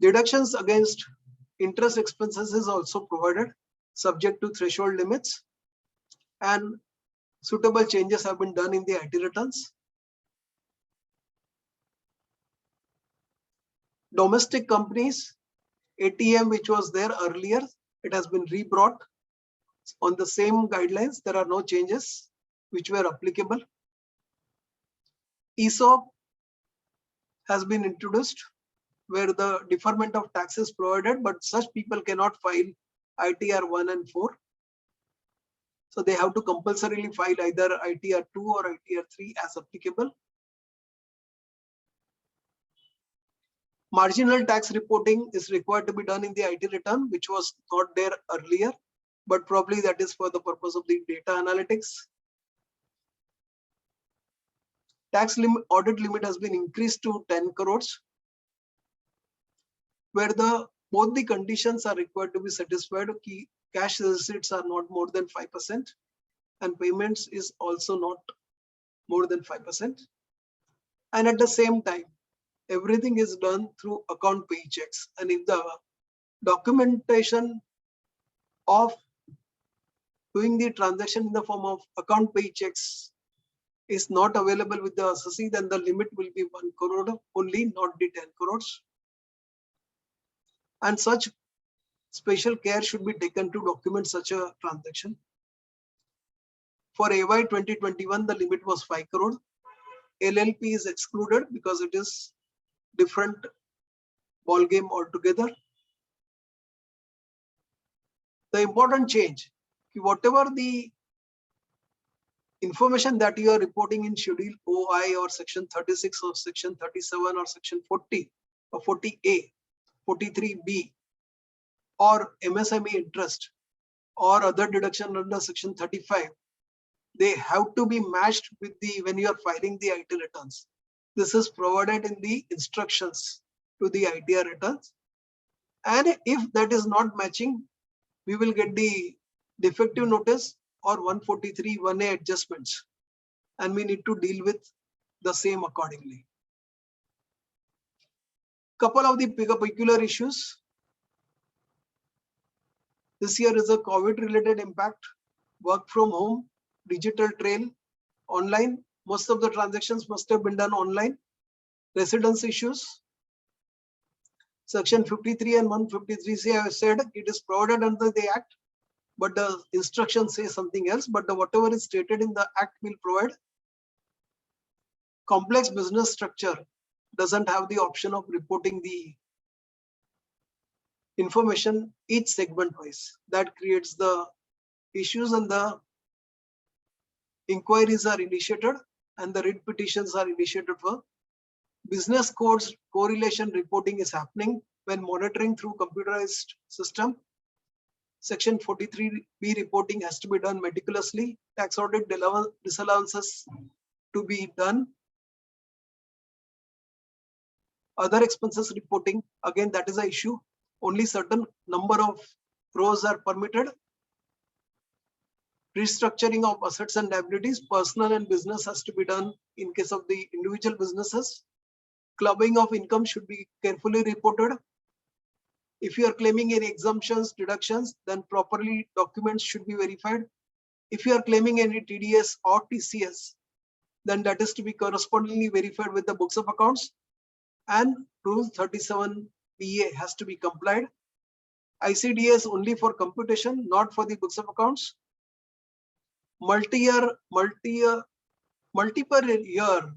Deductions against interest expenses is also provided, subject to threshold limits, and suitable changes have been done in the IT returns. Domestic companies, ATM, which was there earlier, it has been rebrought on the same guidelines. There are no changes which were applicable. ESOP has been introduced, where the deferment of tax is provided, but such people cannot file ITR 1 and 4. So they have to compulsorily file either ITR 2 or ITR 3 as applicable. Marginal tax reporting is required to be done in the IT return, which was not there earlier, but probably that is for the purpose of the data analytics. Tax audit limit has been increased to 10 crores, where both the conditions are required to be satisfied. Cash receipts are not more than 5%, and payments is also not more than 5%. And at the same time, everything is done through account pay checks. And if the documentation of doing the transaction in the form of account pay checks is not available with the assessee, then the limit will be 1 crore only, not the 10 crores. And such special care should be taken to document such a transaction. For AY 2021, the limit was 5 crore. LLP is excluded because it is different ball game altogether. The important change, whatever the information that you are reporting in Schedule OI or Section 36 or Section 37 or Section 40 or 40A, 43B, or MSME interest or other deduction under Section 35, they have to be matched with when you are filing the IT returns. This is provided in the instructions to the ITR returns. And if that is not matching, we will get the defective notice or 143(1)A adjustments, and we need to deal with the same accordingly. Couple of the peculiar issues. This year is a COVID-related impact, work from home, digital trail, online. Most of the transactions must have been done online. Residence issues. Section 53 and 153C, I have said it is provided under the Act, but the instructions say something else. But whatever is stated in the Act will provide. Complex business structure doesn't have the option of reporting the information each segment wise. That creates the issues, and the inquiries are initiated and the writ petitions are initiated for. Business codes correlation reporting is happening when monitoring through computerized system. Section 43B reporting has to be done meticulously. Tax audit disallowances to be done. Other expenses reporting, again, that is an issue. Only certain number of rows are permitted. Restructuring of assets and liabilities, personal and business has to be done in case of the individual businesses. Clubbing of income should be carefully reported. If you are claiming any exemptions, deductions, then properly documents should be verified. If you are claiming any TDS or TCS, then that is to be correspondingly verified with the books of accounts, and Rule 37BA has to be complied. ICDS only for computation, not for the books of accounts. Multi-year, multiple year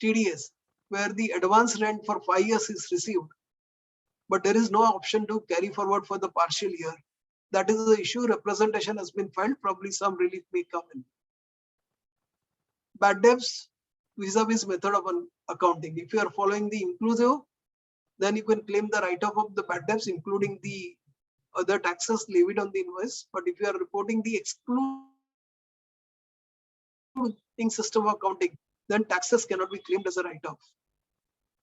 TDS, where the advance rent for 5 years is received, but there is no option to carry forward for the partial year. That is the issue. Representation has been filed. Probably some relief may come in. Bad debts vis-a-vis method of accounting. If you are following the inclusive, then you can claim the write-off of the bad debts, including the other taxes levied on the invoice. But if you are reporting the excluding system of accounting, then taxes cannot be claimed as a write-off.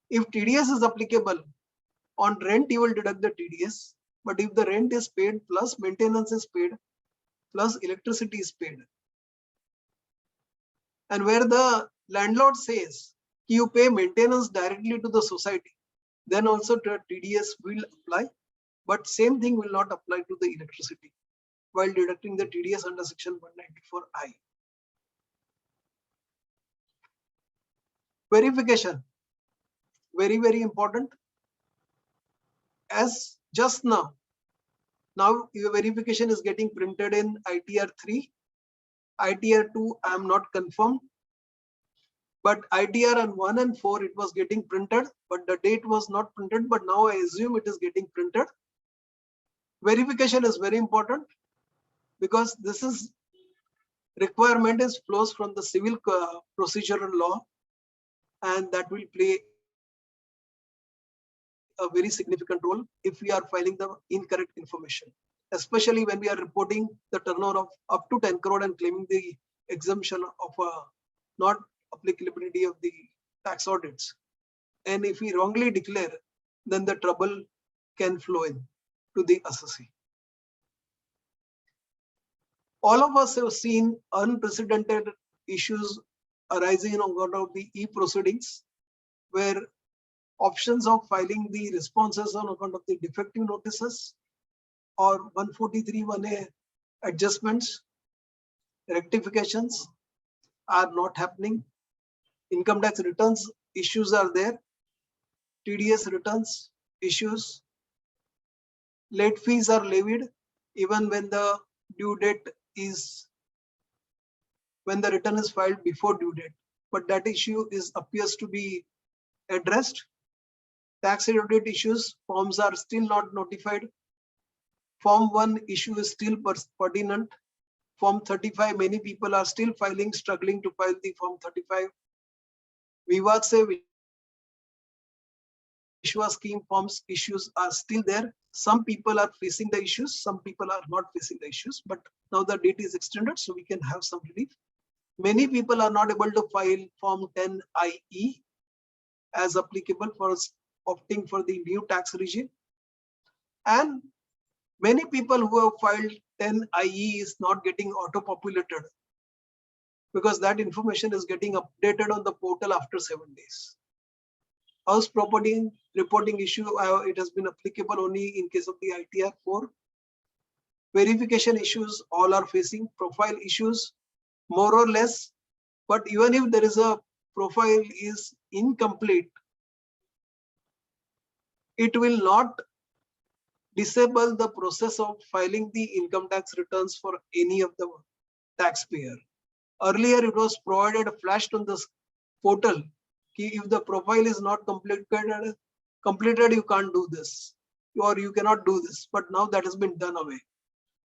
If TDS is applicable, on rent you will deduct the TDS, but if the rent is paid plus maintenance is paid plus electricity is paid, and where the landlord says you pay maintenance directly to the society, then also the TDS will apply, but same thing will not apply to the electricity while deducting the TDS under section 194I. Verification, very, very important. As just now your verification is getting printed in ITR 3, ITR 2 I am not confirmed, but ITR 1 and 4 it was getting printed, but the date was not printed, but now I assume it is getting printed. Verification is very important because this is requirement is flows from the civil procedural law, and that will play a very significant role if we are filing the incorrect information, especially when we are reporting the turnover of up to 10 crore and claiming the exemption of not applicability of the tax audits. And if we wrongly declare, then the trouble can flow in to the assessee. All of us have seen unprecedented issues arising on account of the e-proceedings, where options of filing the responses on account of the defective notices or 143(1)A adjustments, rectifications are not happening. Income tax returns issues are there. TDS returns issues. Late fees are levied even when the due date is, when the return is filed before due date, but that issue appears to be addressed. Tax audit issues, forms are still not notified. Form 1 issue is still pertinent. Form 35, many people are still struggling to file the Form 35. Vivad Se Vishwas scheme forms issues are still there. Some people are facing the issues, some people are not facing the issues, but now the date is extended, so we can have some relief. Many people are not able to file Form 10IE as applicable for opting for the new tax regime. And many people who have filed 10IE is not getting auto-populated because that information is getting updated on the portal after 7 days. House property reporting issue, it has been applicable only in case of the ITR 4. Verification issues all are facing. Profile issues more or less, but even if there is a profile is incomplete, it will not disable the process of filing the income tax returns for any of the taxpayer. Earlier, it was provided flashed on the portal. If the profile is not completed, you can't do this, or you cannot do this. But now that has been done away.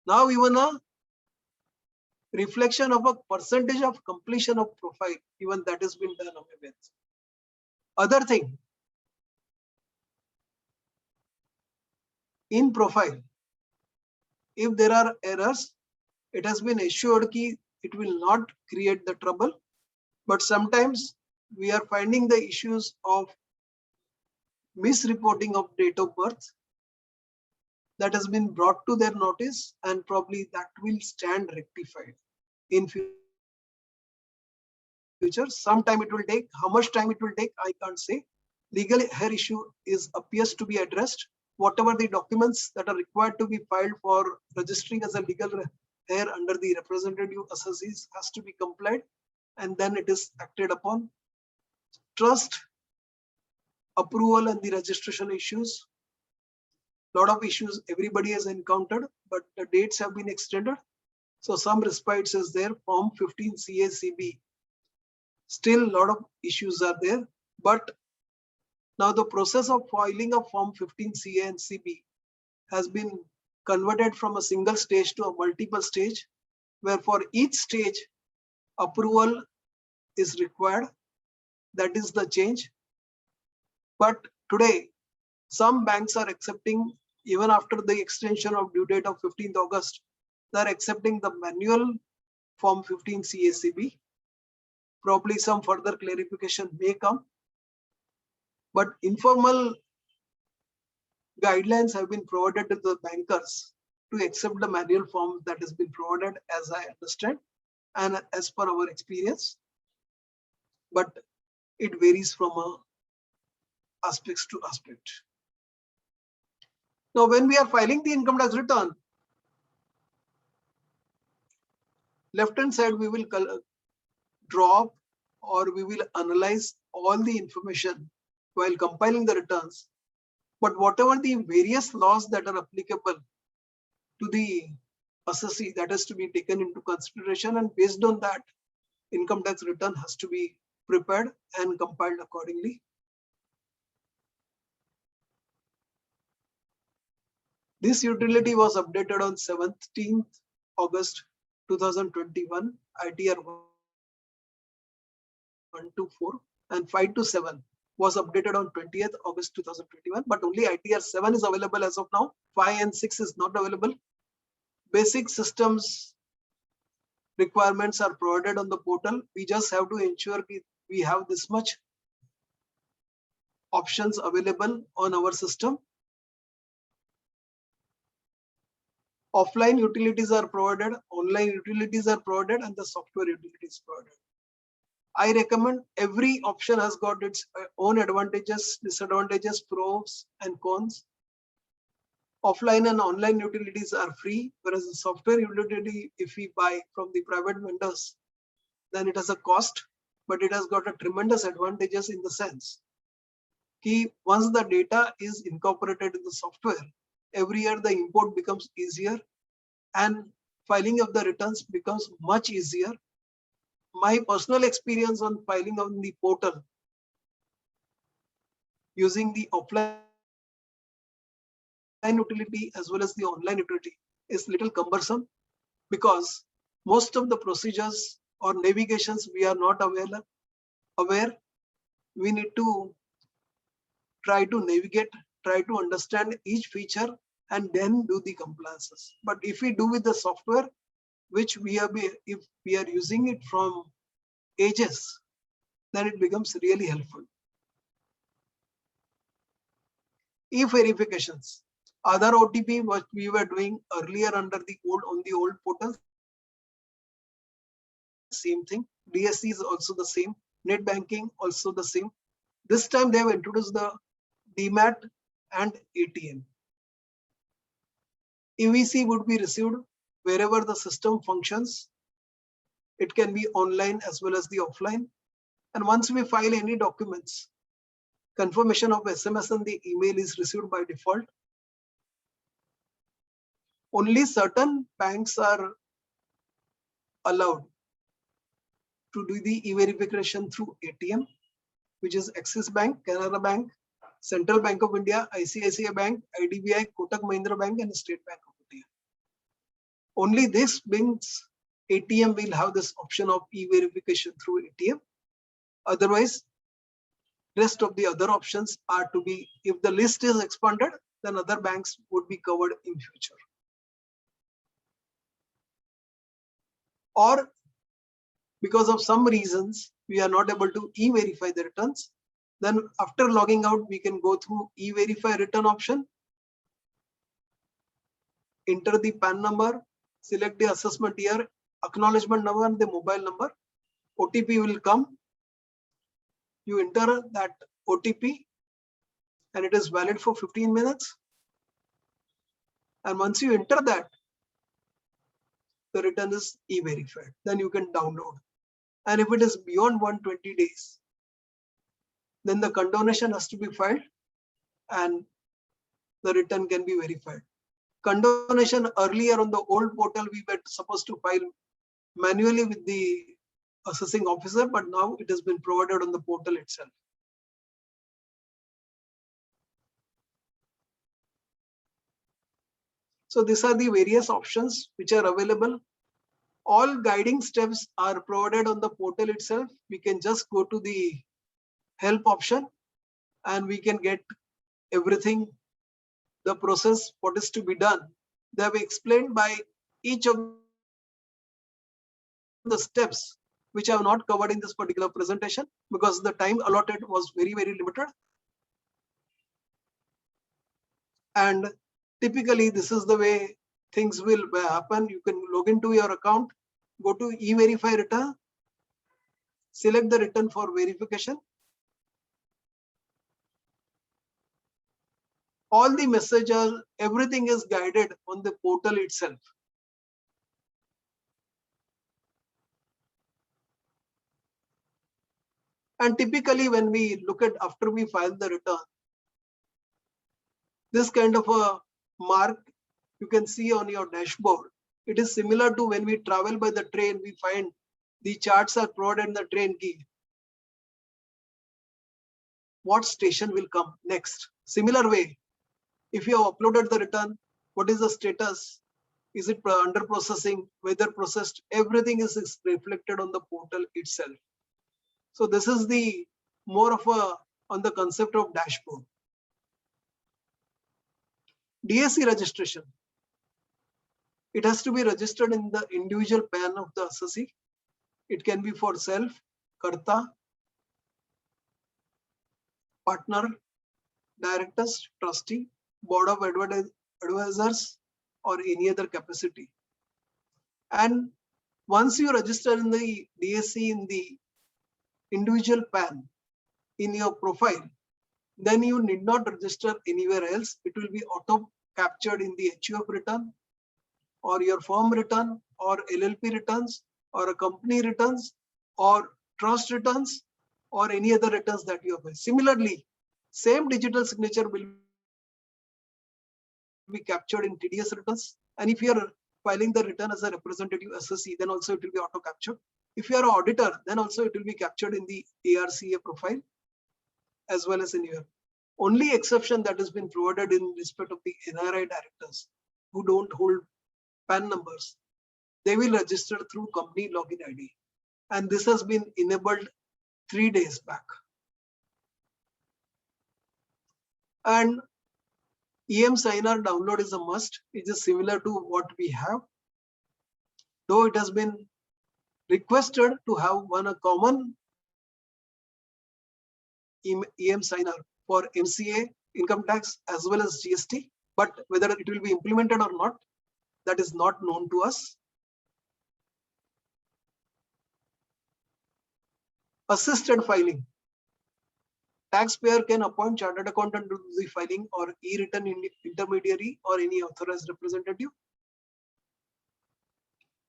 Now even a reflection of a percentage of completion of profile, even that has been done away with. Other thing, in profile, if there are errors, it has been assured that it will not create the trouble, but sometimes we are finding the issues of misreporting of date of birth that has been brought to their notice, and probably that will stand rectified in future. Some time it will take. How much time it will take, I can't say. Legal hair issue appears to be addressed. whatever the documents that are required to be filed for registering as a legal heir under the representative assessees has to be complied, and then it is acted upon. Trust approval and the registration issues. Lot of issues everybody has encountered, but the dates have been extended. So some respites is there. Form 15 CA-CB. Still a lot of issues are there, but now the process of filing of Form 15 CA and CB has been converted from a single stage to a multiple stage, where for each stage approval is required. That is the change. But today, some banks are accepting, even after the extension of due date of 15th August, they are accepting the manual Form 15 CA-CB. Probably some further clarification may come. But informal guidelines have been provided to the bankers to accept the manual form that has been provided, as I understand, and as per our experience. But it varies from aspects to aspect. Now, when we are filing the income tax return, left-hand side we will drop or we will analyze all the information while compiling the returns. But whatever the various laws that are applicable to the assessee, that has to be taken into consideration, and based on that, income tax return has to be prepared and compiled accordingly. This utility was updated on 17th August 2021, ITR 124, and 527 was updated on 20th August 2021, but only ITR 7 is available as of now. 5 and 6 is not available. Basic systems requirements are provided on the portal. We just have to ensure we have this much options available on our system. Offline utilities are provided, online utilities are provided, and the software utilities provided. I recommend every option has got its own advantages, disadvantages, pros and cons. Offline and online utilities are free, whereas the software utility, if we buy from the private vendors, then it has a cost, but it has got a tremendous advantages in the sense that once the data is incorporated in the software, every year the import becomes easier and filing of the returns becomes much easier. My personal experience on filing on the portal using the offline utility as well as the online utility is little cumbersome, because most of the procedures or navigations we are not aware. We need to try to navigate, try to understand each feature and then do the compliances. But if we do with the software, which if we are using it from ages, then it becomes really helpful. E-verifications. Other OTP, what we were doing earlier under the old portal, same thing. DSC is also the same. Net banking also the same. This time they have introduced the DMAT and ATM. EVC would be received wherever the system functions. It can be online as well as the offline. And once we file any documents, confirmation of SMS and the email is received by default. Only certain banks are allowed to do the e-verification through ATM, which is Axis Bank, Canara Bank, Central Bank of India, ICICI Bank, IDBI, Kotak Mahindra Bank, and State Bank of India. Only this banks ATM will have this option of e-verification through ATM. Otherwise, rest of the other options are to be, if the list is expanded, then other banks would be covered in future. Or because of some reasons, we are not able to e-verify the returns, then after logging out, we can go through e-verify return option, enter the PAN number, select the assessment year, acknowledgement number and the mobile number. OTP will come. You enter that OTP and it is valid for 15 minutes. And once you enter that, the return is e-verified. Then you can download. And if it is beyond 120 days, then the condonation has to be filed and the return can be verified. Condonation earlier on the old portal, we were supposed to file manually with the assessing officer, but now it has been provided on the portal itself. So these are the various options which are available. All guiding steps are provided on the portal itself. We can just go to the help option and we can get everything, the process, what is to be done. They have explained by each of the steps which I have not covered in this particular presentation because the time allotted was very, very limited. And typically this is the way things will happen. You can log into your account, go to e-verify return, select the return for verification. All the messages, everything is guided on the portal itself. And typically when we look at after we file the return, this kind of a mark you can see on your dashboard. It is similar to when we travel by the train, we find the charts are provided in the train key. What station will come next? Similar way, if you have uploaded the return, what is the status? Is it under processing, whether processed? Everything is reflected on the portal itself. So this is the more of a on the concept of dashboard. DSC registration. It has to be registered in the individual PAN of the assessee. It can be for self, karta, partner, directors, trustee, board of advisors, or any other capacity. And once you register in the DSC in the individual PAN in your profile, then you need not register anywhere else. It will be auto captured in the HUF return or your firm return or LLP returns or a company returns or trust returns or any other returns that you have. Similarly, same digital signature will be captured in TDS returns. And if you are filing the return as a representative assessee, then also it will be auto captured. If you are an auditor, then also it will be captured in the ARCA profile as well as in your only exception that has been provided in respect of the NRI directors who don't hold PAN numbers. They will register through company login ID. And this has been enabled 3 days back. And EM-Signer download is a must. It is similar to what we have. Though it has been requested to have a common EM-Signer for MCA, income tax, as well as GST. But whether it will be implemented or not, that is not known to us. Assisted filing. Taxpayer can appoint chartered accountant to do the filing or e-return intermediary or any authorized representative.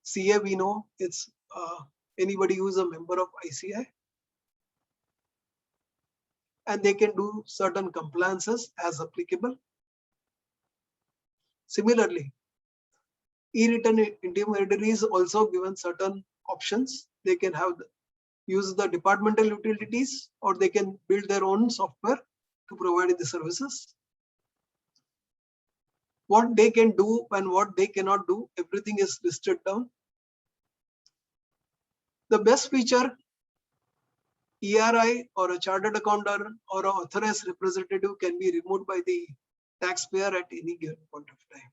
CA, we know it's anybody who is a member of ICI. And they can do certain compliances as applicable. Similarly, e-return intermediary is also given certain options. They can use the departmental utilities or they can build their own software to provide the services. What they can do and what they cannot do, everything is listed down. The best feature, ERI or a chartered accountant or an authorized representative can be removed by the taxpayer at any given point of time,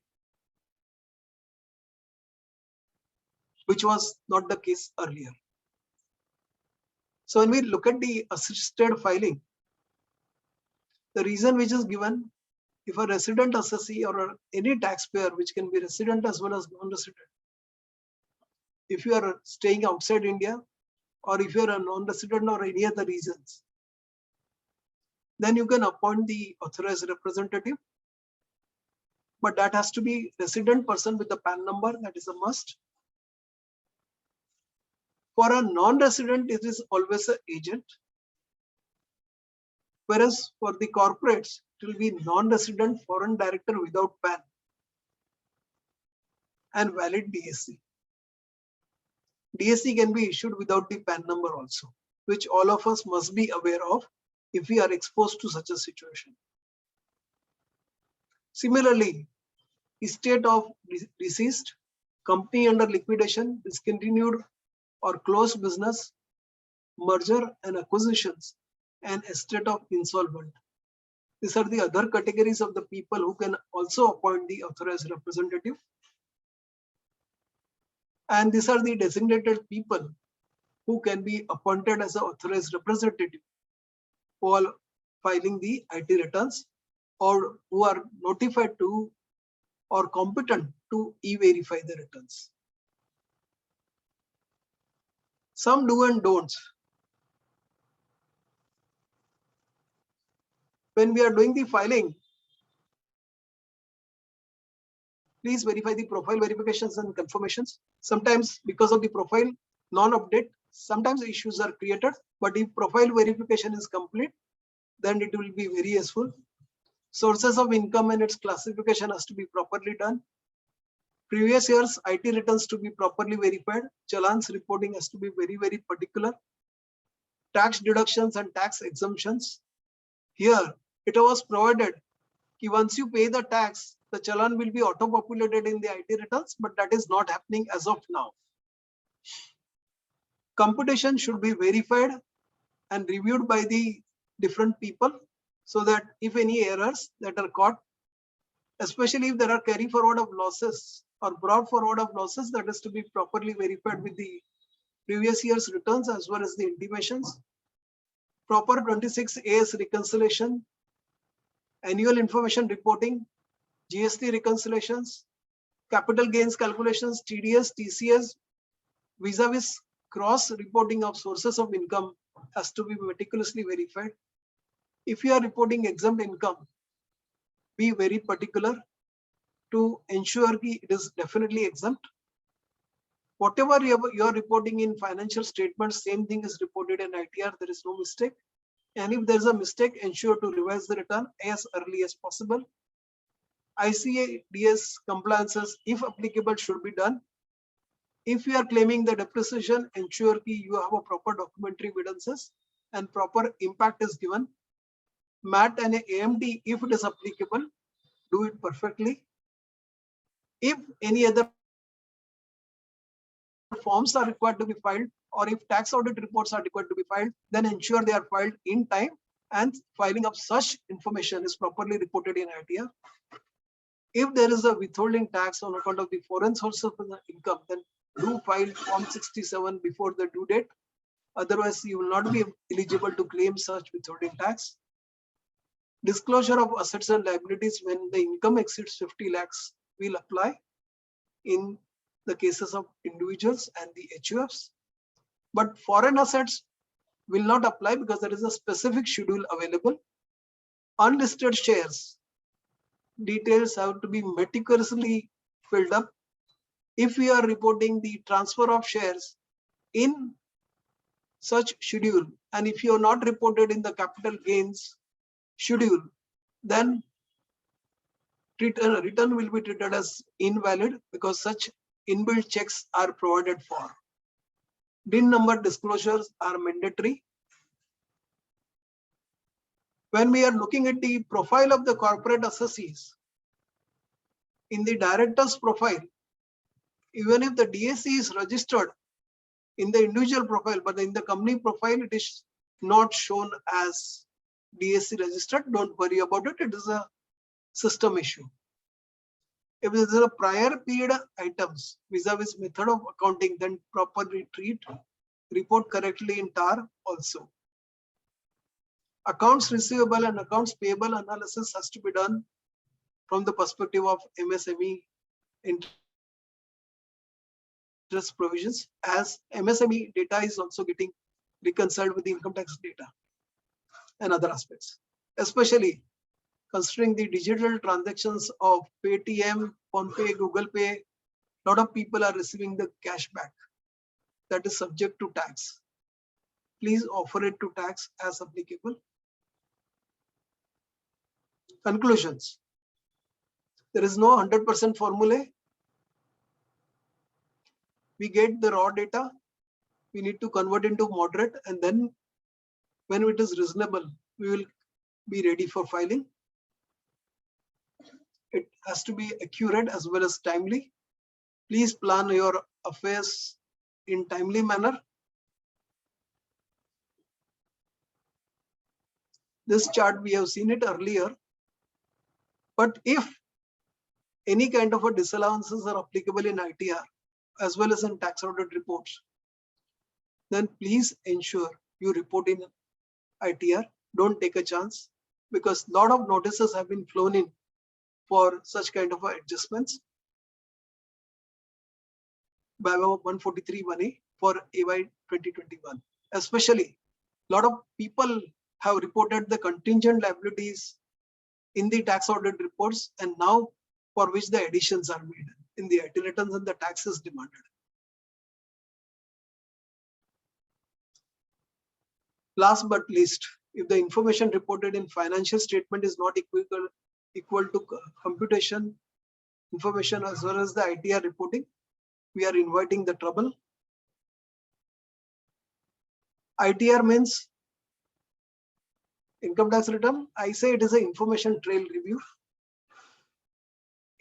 which was not the case earlier. So when we look at the assisted filing, the reason which is given, if a resident assessee or any taxpayer, which can be resident as well as non-resident, if you are staying outside India, or if you are a non-resident or any other reasons, then you can appoint the authorized representative but that has to be resident person with the PAN number. That is a must. For a non-resident, it is always an agent. Whereas for the corporates, it will be non-resident foreign director without PAN and valid DSC. DSC can be issued without the PAN number also, which all of us must be aware of if we are exposed to such a situation. Similarly, estate of deceased, company under liquidation, discontinued or closed business, merger and acquisitions, and estate of insolvent. These are the other categories of the people who can also appoint the authorized representative. And these are the designated people who can be appointed as an authorized representative while filing the IT returns, or who are notified to or competent to e-verify the returns. Some do and don'ts. When we are doing the filing, please verify the profile verifications and confirmations. Sometimes because of the profile non-update, sometimes issues are created, but if profile verification is complete, then it will be very useful. Sources of income and its classification has to be properly done. Previous year's IT returns to be properly verified. Challans reporting has to be very, very particular. Tax deductions and tax exemptions. Here, it was provided that once you pay the tax, the challan will be auto-populated in the IT returns, but that is not happening as of now. Computation should be verified and reviewed by the different people, so that if any errors that are caught, especially if there are carry forward of losses or brought forward of losses, that is to be properly verified with the previous year's returns as well as the intimations. Proper 26AS reconciliation, annual information reporting, GST reconciliations, capital gains calculations, TDS, TCS, vis-a-vis cross reporting of sources of income has to be meticulously verified. If you are reporting exempt income, be very particular to ensure that it is definitely exempt. Whatever you are reporting in financial statements, same thing is reported in ITR, there is no mistake. And if there is a mistake, ensure to revise the return as early as possible. ICADS compliances, if applicable, should be done. If you are claiming the depreciation, ensure that you have a proper documentary evidences and proper impact is given. MAT and AMT, if it is applicable, do it perfectly. If any other forms are required to be filed, or if tax audit reports are required to be filed, then ensure they are filed in time and filing of such information is properly reported in ITR. If there is a withholding tax on account of the foreign source of income, then do file Form 67 before the due date. Otherwise, you will not be eligible to claim such withholding tax. Disclosure of assets and liabilities when the income exceeds 50 lakhs will apply in the cases of individuals and the HUFs. But foreign assets will not apply because there is a specific schedule available. Unlisted shares, details have to be meticulously filled up. If we are reporting the transfer of shares in such schedule, and if you are not reported in the capital gains schedule, then return will be treated as invalid because such inbuilt checks are provided for. DIN number disclosures are mandatory. When we are looking at the profile of the corporate associates, in the director's profile, even if the DSC is registered in the individual profile, but in the company profile, it is not shown as DSC registered. Don't worry about it. It is a system issue. If there is a prior period items vis-a-vis method of accounting, then properly report correctly in TAR also. Accounts receivable and accounts payable analysis has to be done from the perspective of MSME interest provisions, as MSME data is also getting reconciled with the income tax data and other aspects. Especially considering the digital transactions of Paytm, PhonePe, Google Pay, a lot of people are receiving the cash back that is subject to tax. Please offer it to tax as applicable. Conclusions. There is no 100% formula. We get the raw data. We need to convert into moderate, and then when it is reasonable, we will be ready for filing. It has to be accurate as well as timely. Please plan your affairs in timely manner. This chart, we have seen it earlier, but if any kind of a disallowances are applicable in ITR as well as in tax audit reports, then please ensure you report in ITR. Don't take a chance, because a lot of notices have been flown in for such kind of adjustments by 143(1)(a) for AY 2021. Especially, a lot of people have reported the contingent liabilities in the tax audit reports, and now for which the additions are made in the IT returns and the taxes demanded. Last but least, if the information reported in financial statement is not equal to computation information as well as the ITR reporting, we are inviting the trouble. ITR means income tax return. I say it is an information trail review.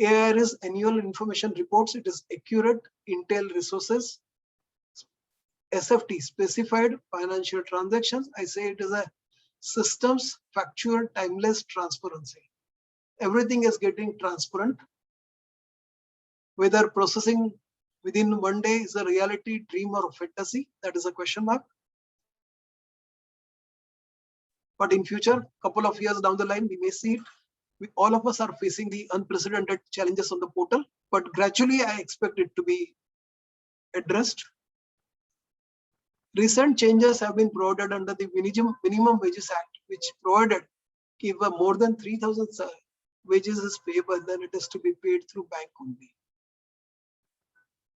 AIR is annual information reports. It is accurate intel resources. SFT, specified financial transactions. I say it is a systems, factual, timeless transparency. Everything is getting transparent. Whether processing within 1 day is a reality, dream, or a fantasy, that is a question mark. But in future, couple of years down the line, we may see it. All of us are facing the unprecedented challenges on the portal, but gradually I expect it to be addressed. Recent changes have been provided under the Minimum Wages Act, which provided if more than 3,000 wages is payable, then it is to be paid through bank only.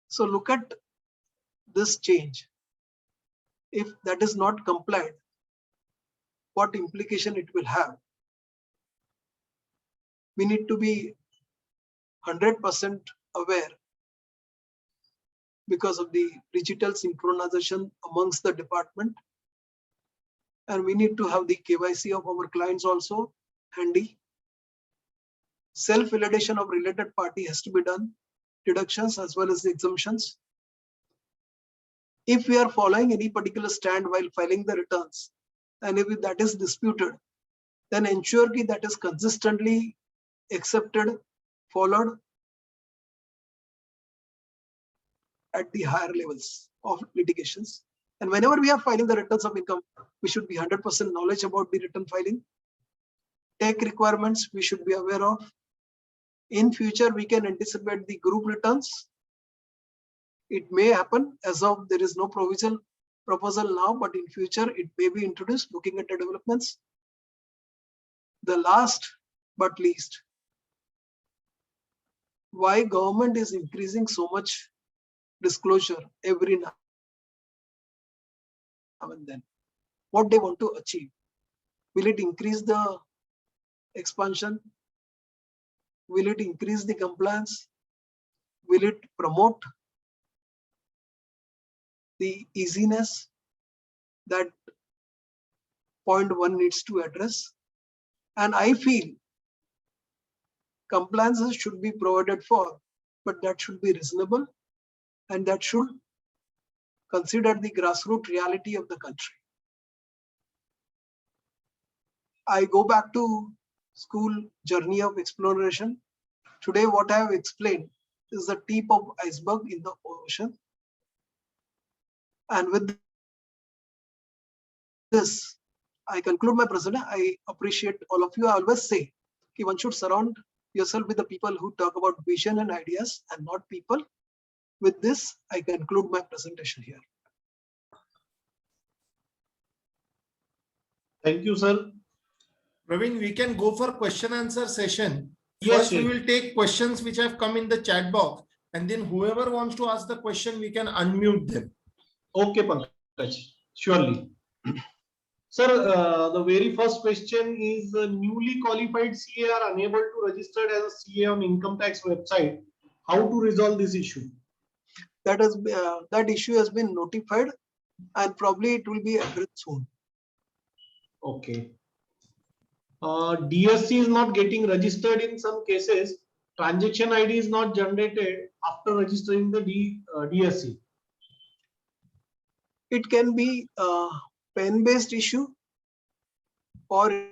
So look at this change. If that is not complied, what implication it will have? We need to be 100% aware because of the digital synchronization amongst the department. And we need to have the KYC of our clients also handy. Self-validation of related party has to be done, deductions as well as the exemptions. If we are following any particular stand while filing the returns, and if that is disputed, then ensure that is consistently accepted, followed at the higher levels of litigations. And whenever we are filing the returns of income, we should be 100% knowledge about the return filing. Tech requirements we should be aware of. In future, we can anticipate the group returns. It may happen, as of there is no proposal now, but in future it may be introduced looking at the developments. The last but least, why government is increasing so much disclosure every now and then? What they want to achieve? Will it increase the expansion? Will it increase the compliance? Will it promote the easiness? That point one needs to address. And I feel compliances should be provided for, but that should be reasonable and that should consider the grassroots reality of the country. I go back to school journey of exploration. Today, what I have explained is the tip of iceberg in the ocean. And with this, I conclude my presentation. I appreciate all of you. I always say that one should surround yourself with the people who talk about vision and ideas and not people. With this, I conclude my presentation here. Thank you, sir. Praveen, we can go for question answer session. Yes, First, we Sheikh. will take questions which have come in the chat box, and then whoever wants to ask the question, we can unmute them. Okay, Pankaj, surely. Sir, the very first question is newly qualified CA are unable to register as a CA on income tax website. How to resolve this issue? That issue has been notified, and probably it will be addressed soon. Okay. DSC is not getting registered in some cases. Transaction ID is not generated after registering the DSC. It can be a pen-based issue, or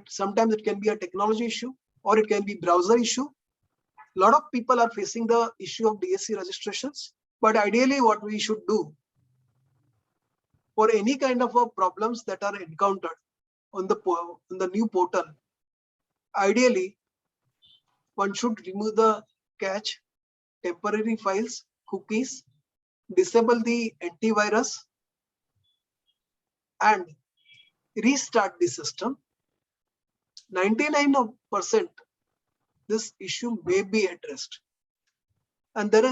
sometimes it can be a technology issue, or it can be browser issue. A lot of people are facing the issue of DSC registrations, but ideally what we should do for any kind of problems that are encountered on the new portal, ideally one should remove the cache, temporary files, cookies, disable the antivirus, and restart the system. 99% this issue may be addressed. And there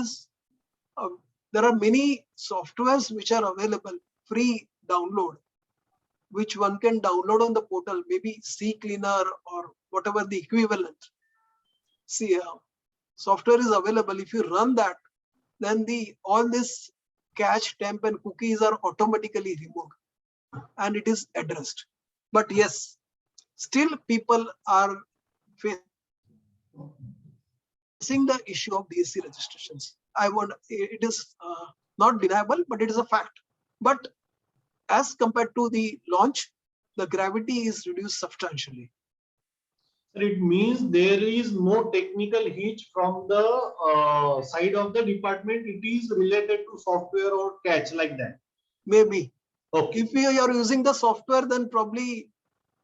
are many softwares which are available, free download, which one can download on the portal, maybe CCleaner or whatever the equivalent. See, software is available. If you run that, then all this cache, temp, and cookies are automatically removed, and it is addressed. But yes, still people are facing the issue of DSC registrations. It is not deniable, but it is a fact. But as compared to the launch, the gravity is reduced substantially. It means there is no technical hitch from the side of the department. It is related to software or cache like that. Maybe. Okay. If we are using the software, then probably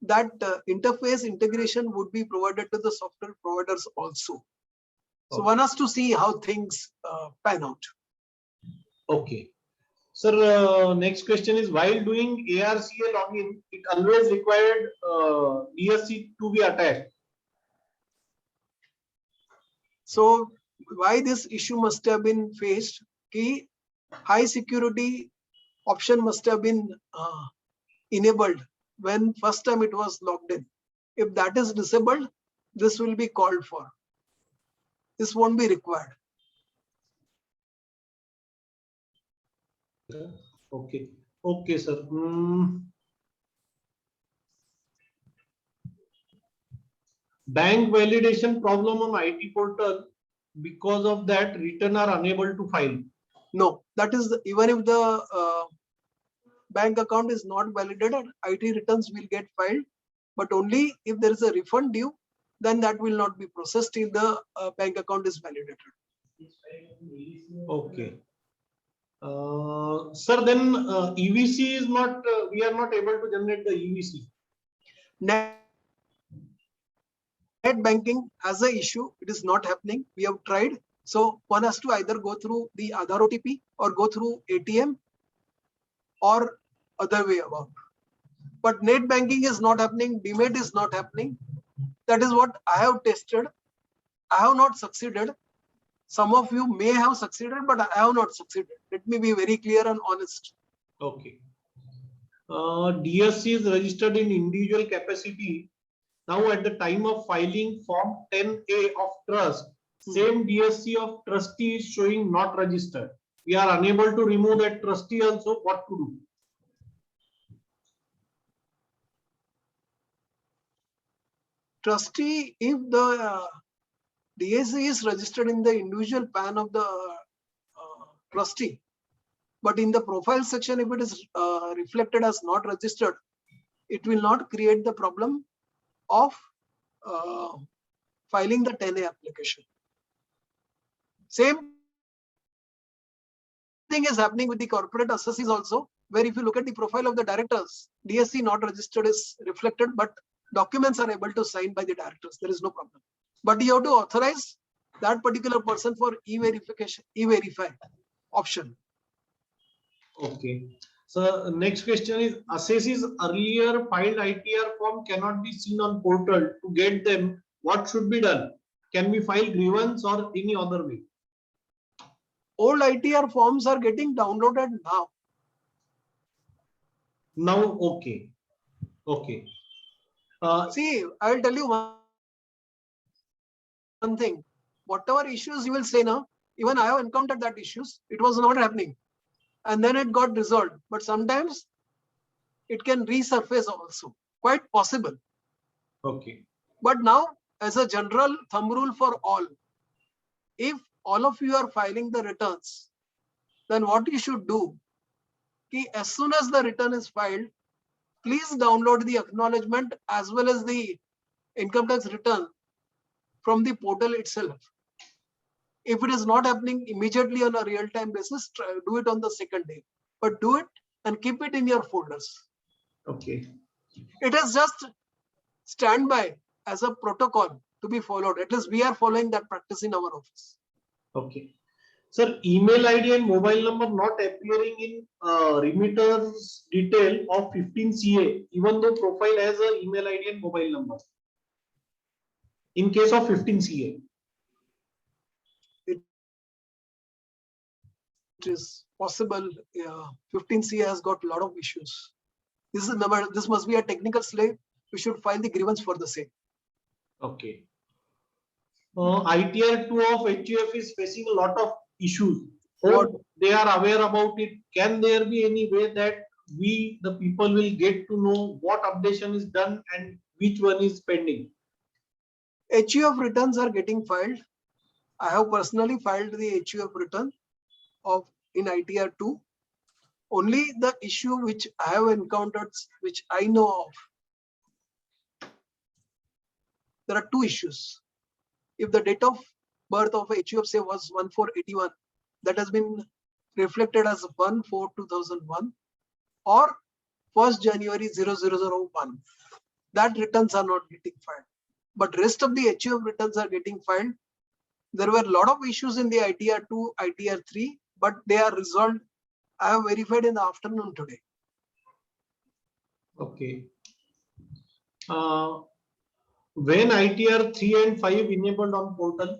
that interface integration would be provided to the software providers also. So one has to see how things pan out. Okay. Sir, next question is, while doing ARCA login, it always required DSC to be attached. So why this issue must have been faced? Key high security option must have been enabled when first time it was logged in. If that is disabled, this will be called for. This won't be required. Okay. Okay, sir. Bank validation problem on IT portal. Because of that, return are unable to file. No, that is even if the bank account is not validated, IT returns will get filed, but only if there is a refund due, then that will not be processed till the bank account is validated. Okay. Sir, then EVC is not, we are not able to generate the EVC. Net banking has an issue. It is not happening. We have tried. So one has to either go through the Aadhaar OTP or go through ATM or other way about. But net banking is not happening. Demat is not happening. That is what I have tested. I have not succeeded. Some of you may have succeeded, but I have not succeeded. Let me be very clear and honest. Okay. DSC is registered in individual capacity. Now at the time of filing Form 10A of trust, same DSC of trustee is showing not registered. We are unable to remove that trustee also. What to do? Trustee, if the DSC is registered in the individual PAN of the trustee, but in the profile section, if it is reflected as not registered, it will not create the problem of filing the 10A application. Same thing is happening with the corporate assessees also, where if you look at the profile of the directors, DSC not registered is reflected, but documents are able to sign by the directors. There is no problem. But you have to authorize that particular person for e-verification, e-verify option. Okay. So next question is, assessee's earlier filed ITR form cannot be seen on portal. To get them, what should be done? Can we file grievance or any other way? Old ITR forms are getting downloaded now. Now, okay. Okay. See, I will tell you one thing. Whatever issues you will say now, even I have encountered that issues. It was not happening. And then it got resolved. But sometimes it can resurface also. Quite possible. Okay. But now, as a general thumb rule for all, if all of you are filing the returns, then what you should do, as soon as the return is filed, please download the acknowledgement as well as the income tax return from the portal itself. If it is not happening immediately on a real-time basis, do it on the second day. But do it and keep it in your folders. Okay. It is just standby as a protocol to be followed. At least we are following that practice in our office. Okay. Sir, email ID and mobile number not appearing in remitter's detail of 15 CA, even though profile has an email ID and mobile number. In case of 15 CA. It is possible. 15 CA has got a lot of issues. This must be a technical slave. We should file the grievance for the same. Okay. ITR 2 of HUF is facing a lot of issues. Hope they are aware about it. Can there be any way that we, the people, will get to know what updation is done and which one is pending? HUF returns are getting filed. I have personally filed the HUF return in ITR 2. Only the issue which I have encountered, which I know of, there are two issues. If the date of birth of HUF say was 1481, that has been reflected as 1/4/2001 or 1st January 0001, that returns are not getting filed. But rest of the HUF returns are getting filed. There were a lot of issues in the ITR 2, ITR 3, but they are resolved. I have verified in the afternoon today. Okay. When ITR 3 and 5 enabled on portal?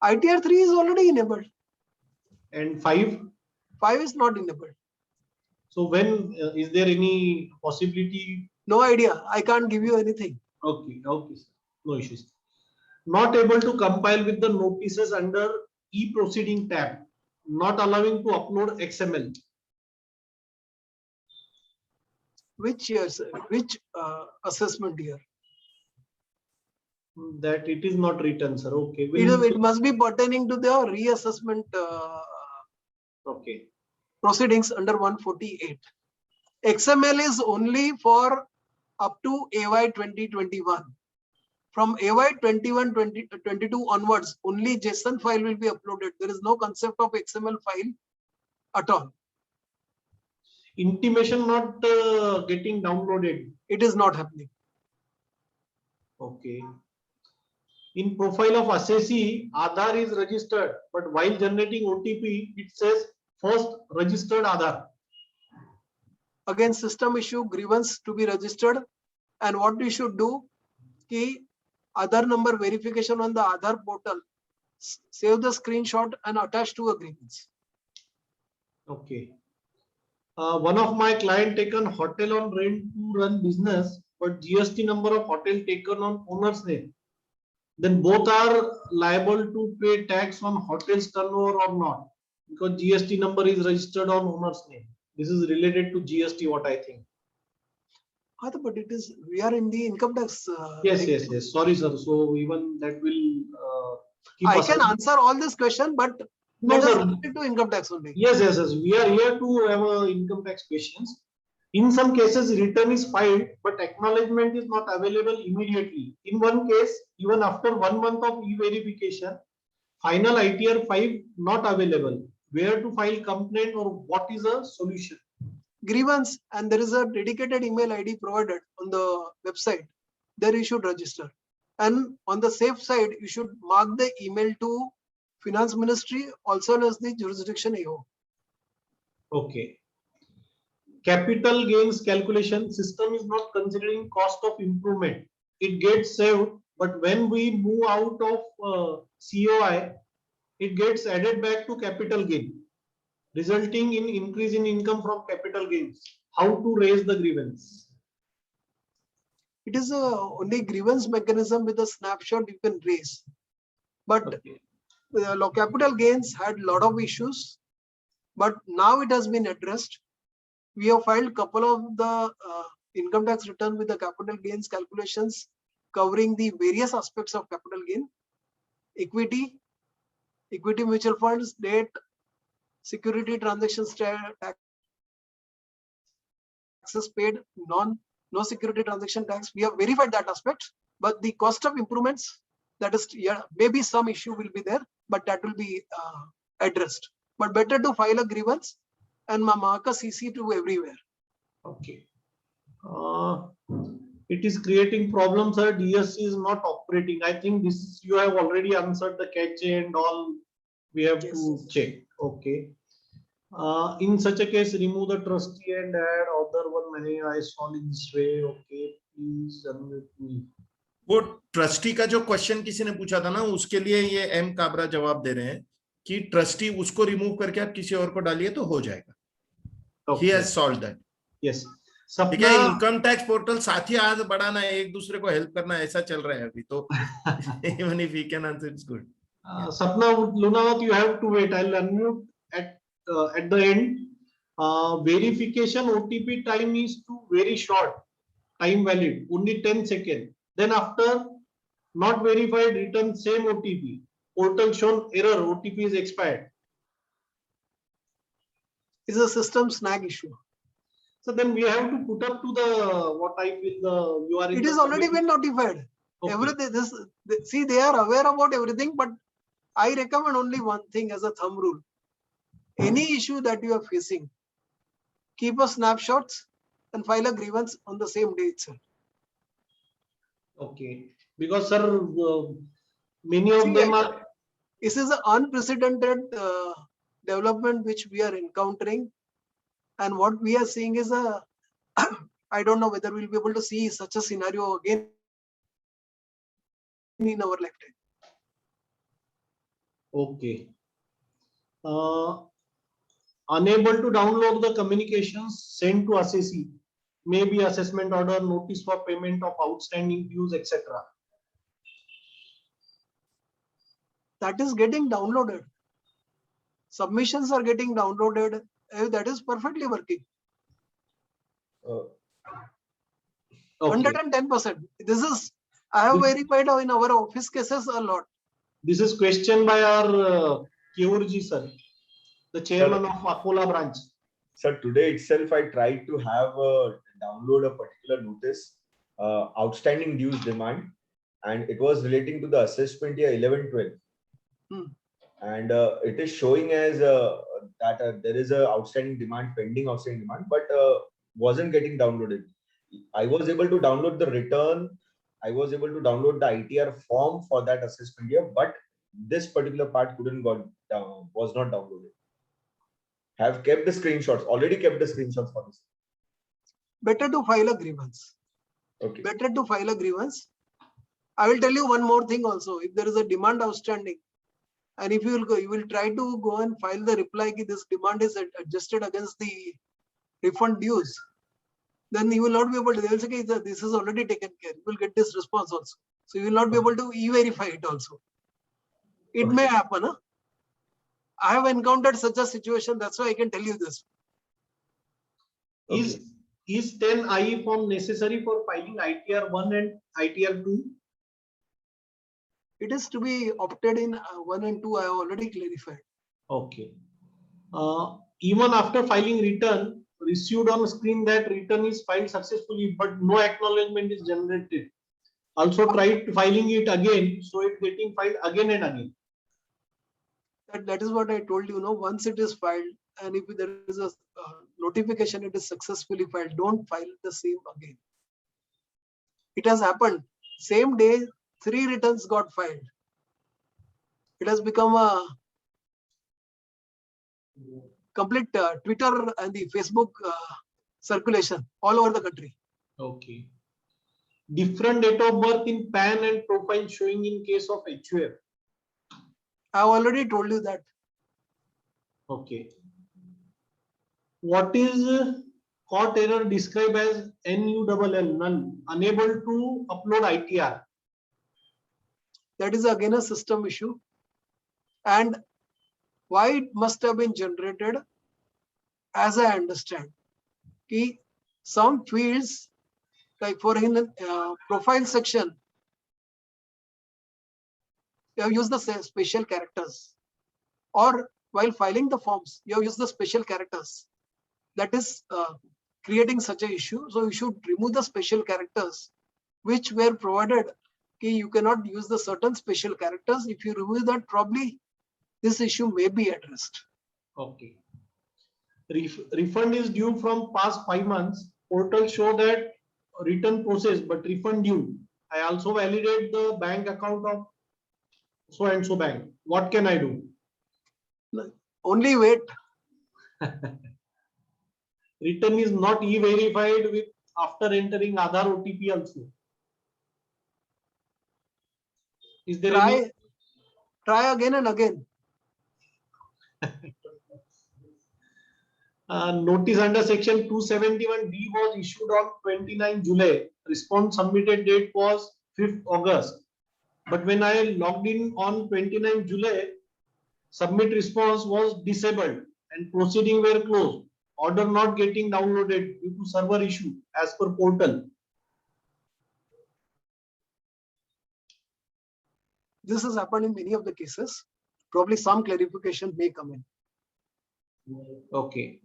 ITR 3 is already enabled. And 5? 5 is not enabled. So when is there any possibility? No idea. I can't give you anything. Okay, okay, sir. No issues. Not able to compile with the notices under e-proceeding tab. Not allowing to upload XML. Which year, sir? Which assessment year? That it is not written, sir. Okay. It must be pertaining to the reassessment Okay. proceedings under 148. XML is only for up to AY 2021. From AY 21-22 onwards, only JSON file will be uploaded. There is no concept of XML file at all. Intimation not getting downloaded. It is not happening. Okay. In profile of assessee, Aadhaar is registered, but while generating OTP, it says first registered Aadhaar. Again, system issue, grievance to be registered. And what we should do, key Aadhaar number verification on the Aadhaar portal, save the screenshot and attach to a grievance. Okay. One of my client taken hotel on rent to run business, but GST number of hotel taken on owner's name. Then both are liable to pay tax on hotel's turnover or not, because GST number is registered on owner's name. This is related to GST, what I think. But it is, we are in the income tax. Yes. Sorry, sir. So even that will keep I us. can answer all this question, but No, let us sir. limit it to income tax only. Yes. We are here to have income tax questions. In some cases, return is filed, but acknowledgement is not available immediately. In one case, even after 1 month of e-verification, final ITR 5 not available. Where to file complaint or what is a solution? Grievance, and there is a dedicated email ID provided on the website. There you should register. And on the safe side, you should mark the email to Finance Ministry, also as the jurisdiction AO. Okay. capital gains calculation system is not considering cost of improvement. It gets saved, but when we move out of COI, it gets added back to capital gain, resulting in increase in income from capital gains. How to raise the grievance? It is only grievance mechanism with a snapshot you can raise. But Okay. capital gains had a lot of issues, but now it has been addressed. We have filed couple of the income tax return with the capital gains calculations covering the various aspects of capital gain, equity mutual funds, debt, security transactions taxes paid, no security transaction tax. We have verified that aspect, but the cost of improvements, that is, yeah, maybe some issue will be there, but that will be addressed. But better to file a grievance and mark a CC to everywhere. Okay. It is creating problems, sir. DSC is not operating. I think this is, you have already answered the catch and all. We have to check. Okay. In such a case, remove the trustee and add other one. May I saw in this way. Okay, please unmute me. वो trustee का जो question किसी ने पूछा था ना, उसके लिए ये एम काबरा जवाब दे रहे हैं कि ट्रस्टी उसको रिमूव करके आप किसी और को डालिए तो हो जाएगा. He has solved that. Yes. ठीक है, इनकम टैक्स पोर्टल साथ ही हाथ बढ़ाना है, एक दूसरे को हेल्प करना, ऐसा चल रहा है अभी तो. Even if he can answer, it's good. Sapna Lunawat, you have to wait. I'll unmute at the end. Verification OTP time is too very short. Time valid, only 10 seconds. Then after not verified, return same OTP. Portal shown error, OTP is expired. It's a system snag issue. So then we have to put up to the what type with the you are. It is already been notified. Okay. Everything, see, they are aware about everything, but I recommend only one thing as a thumb rule. Any issue that you are facing, keep a snapshots and file a grievance on the same day itself. Okay, because sir, many of them are. This is an unprecedented development which we are encountering, and what we are seeing is a I don't know whether we'll be able to see such a scenario again in our lifetime. Okay. Unable to download the communications sent to assessee, maybe assessment order, notice for payment of outstanding dues, etc. That is getting downloaded. Submissions are getting downloaded. That is perfectly working. Okay. 110%. This is, I have verified in our office cases a lot. This is questioned by our Keurji sir, the chairman of Akola branch. Sir, today itself I tried to have download a particular notice, outstanding dues demand, and it was relating to the assessment year 11-12. And it is showing as that there is a outstanding demand, pending outstanding demand, but wasn't getting downloaded. I was able to download the return. I was able to download the ITR form for that assessment year, but this particular part couldn't got down, was not downloaded. Have kept the screenshots, already kept the screenshots for this. Better to file a grievance. Okay. Better to file a grievance. I will tell you one more thing also. If there is a demand outstanding, and if you will try to go and file the reply that this demand is adjusted against the refund dues, then you will not be able to. They will say this is already taken care. You will get this response also. So you will not be able to e-verify it also. It may happen. Huh? I have encountered such a situation. That's why I can tell you this. Okay. Is 10IE form necessary for filing ITR 1 and ITR 2? It is to be opted in 1 and 2. I have already clarified. Okay. Even after filing return, received on screen that return is filed successfully, but no acknowledgement is generated. Also try filing it again, so it's getting filed again and again. That is what I told you. Once it is filed, and if there is a notification, it is successfully filed. Don't file the same again. It has happened. Same day, 3 returns got filed. It has become a complete Twitter and the Facebook circulation all over the country. Okay. Different date of birth in PAN and profile showing in case of HUF. I have already told you that. Okay. What is caught error described as NULL, null, unable to upload ITR? That is again a system issue. And why it must have been generated, as I understand, some fields, like for in profile section, you have used the special characters, or while filing the forms, you have used the special characters. That is creating such an issue. So you should remove the special characters which were provided. You cannot use the certain special characters. If you remove that, probably this issue may be addressed. Okay. Refund is due from past 5 months. Portal show that return process, but refund due. I also validate the bank account of so and so bank. What can I do? Only wait. Return is not e-verified with after entering Aadhaar OTP also. Is there any? Try again and again. Notice under section 271D was issued on 29 July. Response submitted date was 5th August. But when I logged in on 29 July, submit response was disabled and proceeding were closed. Order not getting downloaded due to server issue as per portal. This has happened in many of the cases. Probably some clarification may come in. Okay.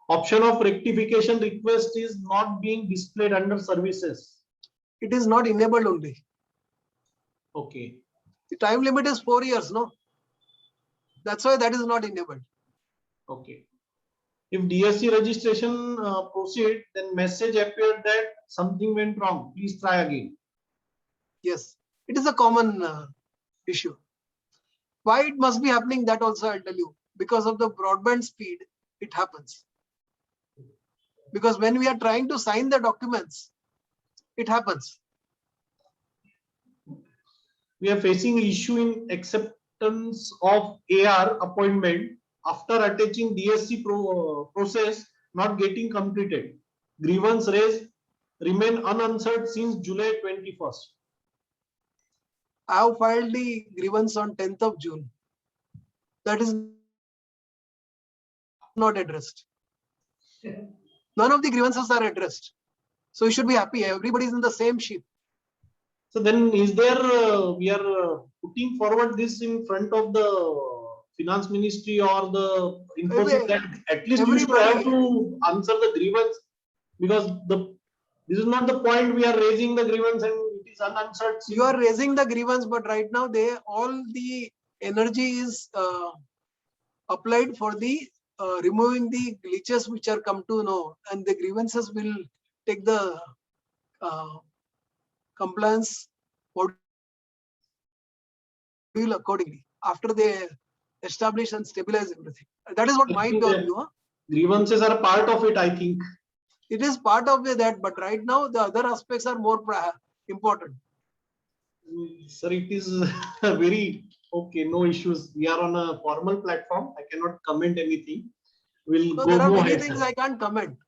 Option of rectification request is not being displayed under services. It is not enabled only. Okay. The time limit is 4 years, no? That's why that is not enabled. Okay. If DSC registration proceed, then message appeared that something went wrong. Please try again. Yes, it is a common issue. Why it must be happening, that also I'll tell you. Because of the broadband speed, it happens. Because when we are trying to sign the documents, it happens. We are facing issue in acceptance of AR appointment after attaching DSC process not getting completed. Grievance raised remain unanswered since July 21st. I have filed the grievance on 10th of June. That is not addressed. None of the grievances are addressed. So you should be happy. Everybody is in the same ship. So then is there, we are putting forward this in front of the finance ministry or the Infosys that at least you should have to answer the grievance, because this is not the point we are raising the grievance and it is unanswered. You are raising the grievance, but right now all the energy is applied for the removing the glitches which are come to know, and the grievances will take the compliance module accordingly after they establish and stabilize everything. That is what my view. Huh? Grievances are part of it, I think. It is part of that, but right now the other aspects are more important. Sir, it is very okay, no issues. We are on a formal platform. I cannot comment anything. We'll So go there are more many ahead, things sir. I can't comment.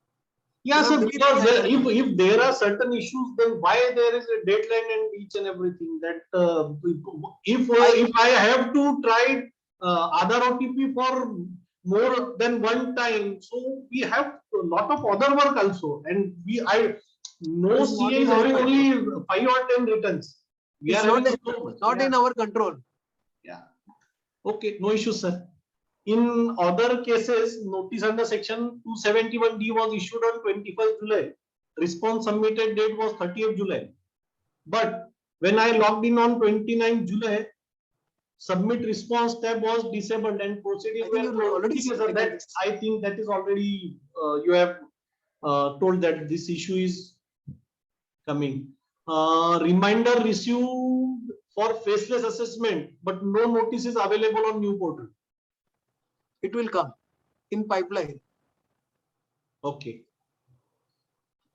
Yeah, sir, because if there are certain issues, then why there is a deadline and each and everything that if I have to try Aadhaar OTP for more than one time, so we have a lot of other work also, and no CA is having only 5 or 10 returns. We are having so much. Not in our control. Yeah. Okay, no issues, sir. In other cases, notice under section 271D was issued on 21st July. Response submitted date was 30th July. But when I logged in on 29 July, submit response tab was disabled and proceeding were already. I think that is already you have told that this issue is coming. Reminder received for faceless assessment, but no notice is available on new portal. It will come in pipeline. Okay.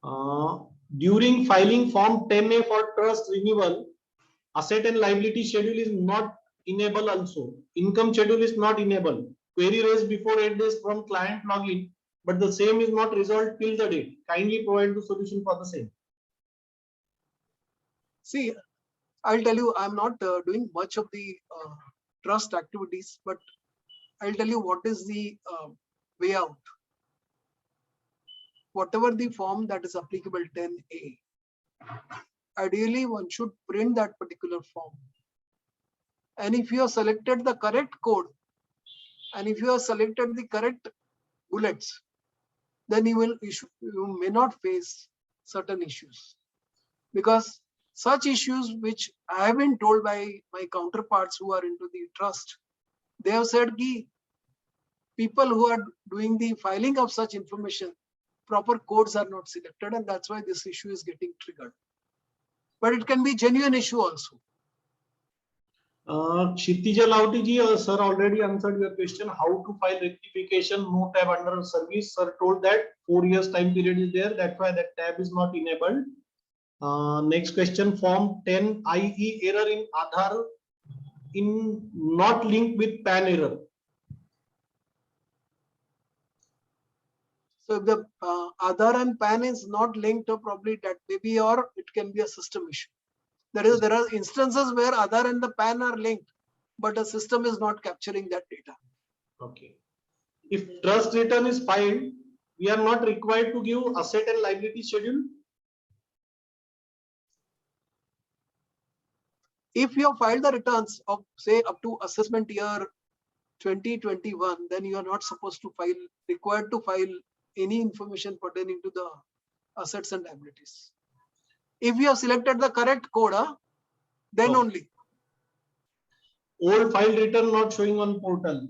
During filing Form 10A for trust renewal, asset and liability schedule is not enabled also. Income schedule is not enabled. Query raised before 8 days from client login, but the same is not resolved till the date. Kindly provide the solution for the same. See, I'll tell you, I'm not doing much of the trust activities, but I'll tell you what is the way out. Whatever the form that is applicable 10A, ideally one should print that particular form. And if you have selected the correct code, and if you have selected the correct bullets, then you may not face certain issues. Because such issues which I have been told by my counterparts who are into the trust, they have said that people who are doing the filing of such information, proper codes are not selected, and that's why this issue is getting triggered. But it can be genuine issue also. Kshitija Lauti ji, sir already answered your question. How to file rectification? No tab under service. Sir told that 4 years time period is there. That's why that tab is not enabled. Next question, Form 10 IE error in Aadhaar in not linked with PAN error. So if the Aadhaar and PAN is not linked, probably that may be, or it can be a system issue. There are instances where Aadhaar and the PAN are linked, but the system is not capturing that data. Okay. If trust return is filed, we are not required to give asset and liability schedule. If you have filed the returns of say up to assessment year 2021, then you are not supposed to required to file any information pertaining to the assets and liabilities. If you have selected the correct code, then only. Old file return not showing on portal.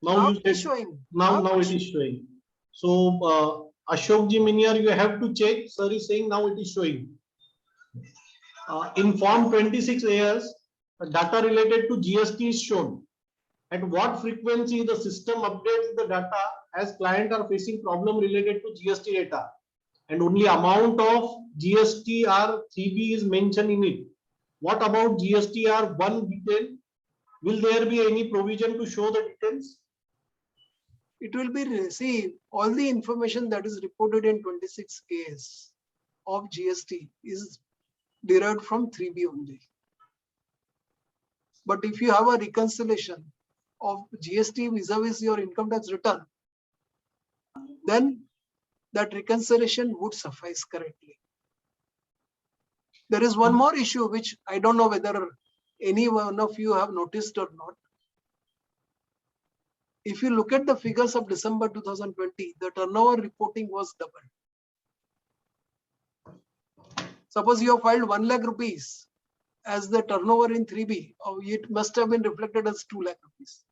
Now you it is said, showing. now it is showing. So Ashok ji Miniar, you have to check. Sir is saying now it is showing. In Form 26 AS, data related to GST is shown. At what frequency the system updates the data as client are facing problem related to GST data, and only amount of GSTR 3B is mentioned in it. What about GSTR 1 detail? Will there be any provision to show the details? It will be, see, all the information that is reported in 26 AS of GST is derived from 3B only. But if you have a reconciliation of GST vis-a-vis your income tax return, then that reconciliation would suffice correctly. There is one more issue which I don't know whether any one of you have noticed or not. If you look at the figures of December 2020, the turnover reporting was doubled. Suppose you have filed 1 lakh rupees as the turnover in 3B, it must have been reflected as 2 lakh rupees.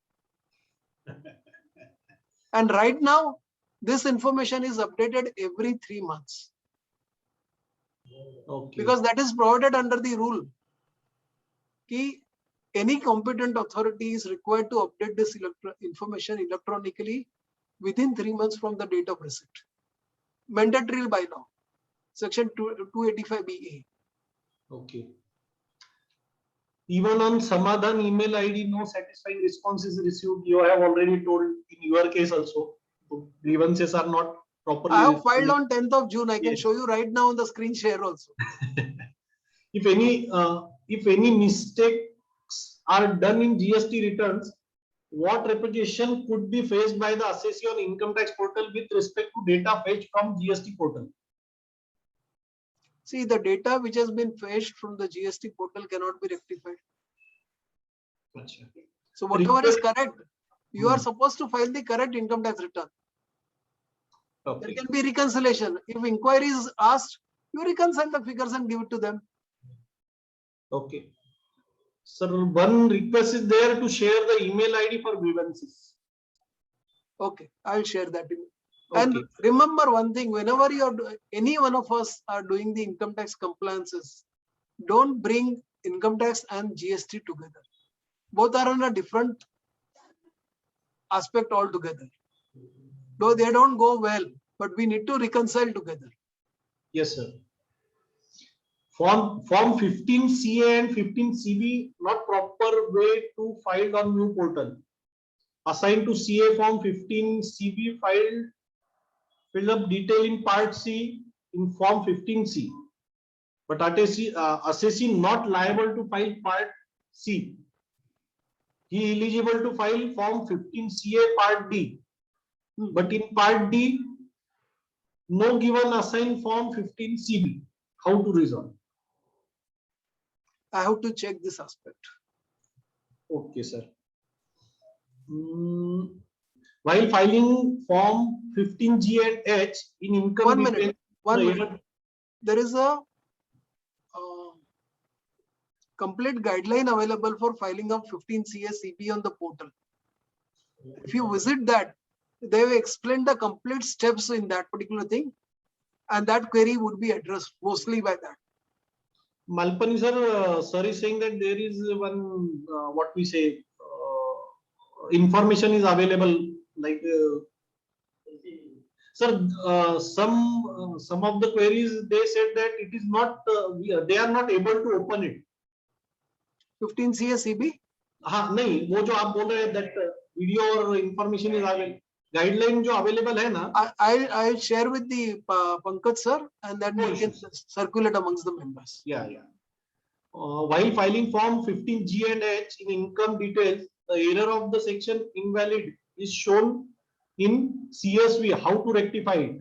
And right now, this information is updated every 3 months. Okay. Because that is provided under the rule. Any competent authority is required to update this information electronically within 3 months from the date of receipt. Mandatory by law. Section 285BA. Okay. Even on Samadhan email ID, no satisfying response is received. You have already told in your case also. Grievances are not properly. I have filed on 10th of June. I can Yes. show you right now on the screen share also. If any mistakes are done in GST returns, what repercussion could be faced by the assessee on income tax portal with respect to data fetched from GST portal? See, the data which has been fetched from the GST portal cannot be rectified. Achha. So whatever is correct, you are supposed to file the correct income tax return. Okay. There can be reconciliation. If inquiry is asked, you reconcile the figures and give it to them. Okay. Sir, one request is there to share the email ID for grievances. Okay, I'll share that. Okay. And remember one thing, whenever any one of us are doing the income tax compliances, don't bring income tax and GST together. Both are on a different aspect altogether. Though they don't go well, but we need to reconcile together. Yes, sir. Form 15 CA and 15 CB, not proper way to file on new portal. Assigned to CA form 15 CB filed, fill up detail in part C in form 15C. But assessee not liable to file part C. He eligible to file form 15 CA part D. But in part D, no given assigned form 15 CB. How to resolve? I have to check this aspect. Okay, sir. While filing form 15G and H in income 1 minute, detail, 1 the minute. There is a complete guideline available for filing of 15 CSCB on the portal. If you visit that, they have explained the complete steps in that particular thing, and that query would be addressed mostly by that. Malpani sir is saying that there is one what we say information is available like sir some of the queries they said that it is not they are not able to open it. 15 CSCB? हाँ नहीं वो जो आप बोल रहे हैं that video और information is available guideline जो available है ना I'll share with the Pankaj sir, and then No we can issues. circulate amongst the members. yeah while filing form 15G and H in income details the error of the section invalid is shown in CSV. How to rectify it?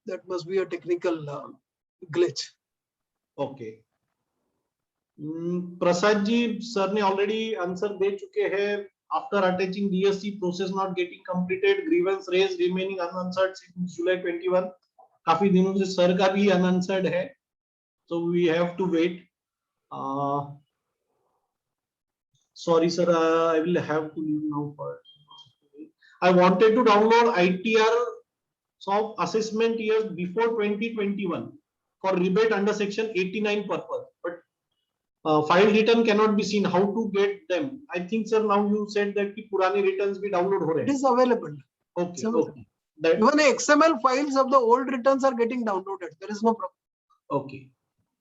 That must be a technical glitch. Okay. Prasad ji sir ने already answer दे चुके हैं. After attaching DSC process not getting completed, grievance raised remaining unanswered since July 21. काफी दिनों से sir का भी unanswered है, so we have to wait. Sorry sir, I will have to leave now. I wanted to download ITR of assessment years before 2021 for rebate under section 89 purpose, but file return cannot be seen. How to get them? I think sir now you said that ki purani returns bhi download ho rahe It is available. Okay, available. okay. That, Even the XML files of the old returns are getting downloaded. There is no problem. okay.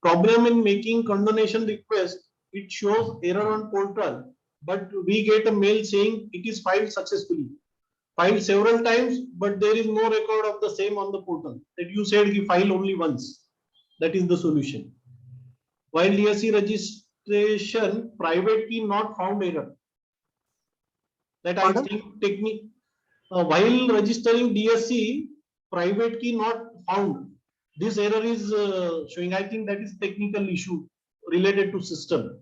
Problem in making condonation request, it shows error on portal, but we get a mail saying it is filed successfully. Filed several times, but there is no record of the same on the portal. That you said you file only once. That is the solution. While DSC registration, private key not found error. That Pardon? I think technique. While registering DSC, private key not found. This error is showing. I think that is technical issue related to system.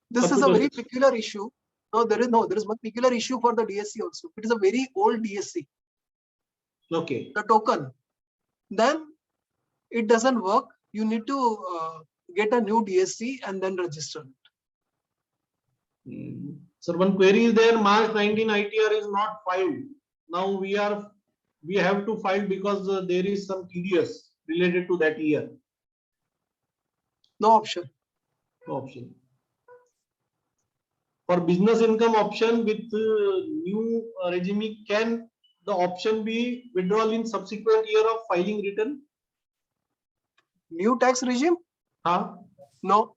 This is a very peculiar issue. No, there is one peculiar issue for the DSC also. It is a very old DSC. Okay. The token. Then it doesn't work. You need to get a new DSC and then register it. So one query is there. March 19 ITR is not filed. Now we have to file because there is some TDS related to that year. No option. No option. For business income option with new regime, can the option be withdrawal in subsequent year of filing return? New tax regime? Huh? No.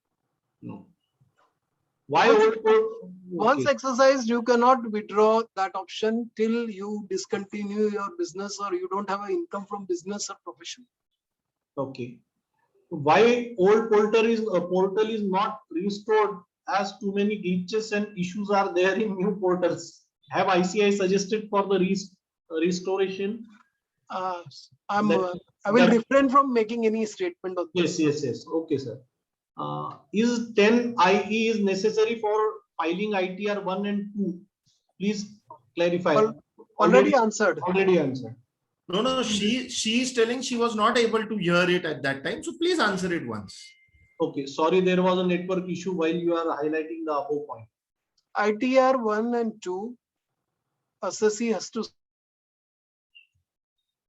No. Why old code? Once exercised, you cannot withdraw that option till you discontinue your business or you don't have an income from business or profession. Okay. Why old portal is not restored as too many glitches and issues are there in new portals? Have ICI suggested for the restoration? I will refrain from making any statement on this. Yes. Okay, sir. Is 10 IE is necessary for filing ITR 1 and 2? Please clarify. Already answered. Already answered. No, she is telling she was not able to hear it at that time. So please answer it once. Okay, sorry, there was a network issue while you are highlighting the above point. ITR 1 and 2, assessee has to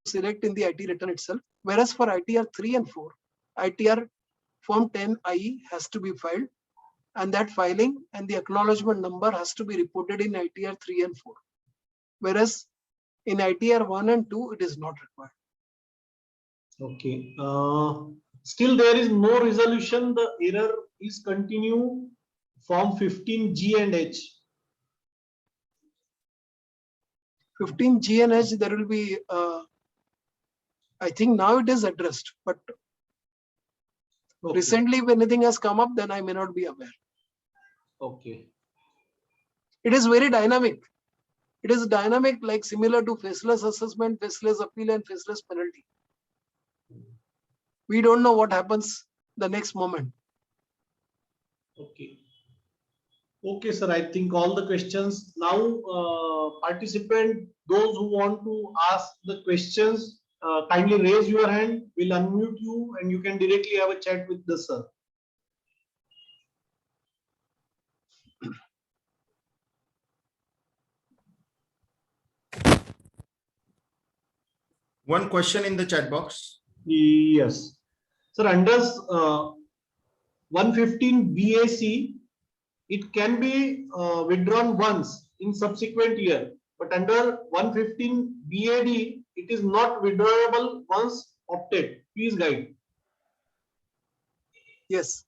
select in the IT return itself. Whereas for ITR 3 and 4, ITR Form 10 IE has to be filed, and that filing and the acknowledgement number has to be reported in ITR 3 and 4. Whereas In ITR 1 and 2, it is not required. Okay. Still there is no resolution. The error is continue from 15G and H. 15 G and H, there will be, I think now it is addressed, but Okay. recently if anything has come up, then I may not be aware. Okay. It is very dynamic. It is dynamic, like similar to faceless assessment, faceless appeal, and faceless penalty. We don't know what happens the next moment. Okay. Okay, sir. I think all the questions now, participant, those who want to ask the questions, kindly raise your hand. We'll unmute you and you can directly have a chat with the sir. One question in the chat box. Yes. Sir, under 115 BAC, it can be withdrawn once in subsequent year, but under 115 BAD, it is not withdrawable once opted. Please guide. Yes.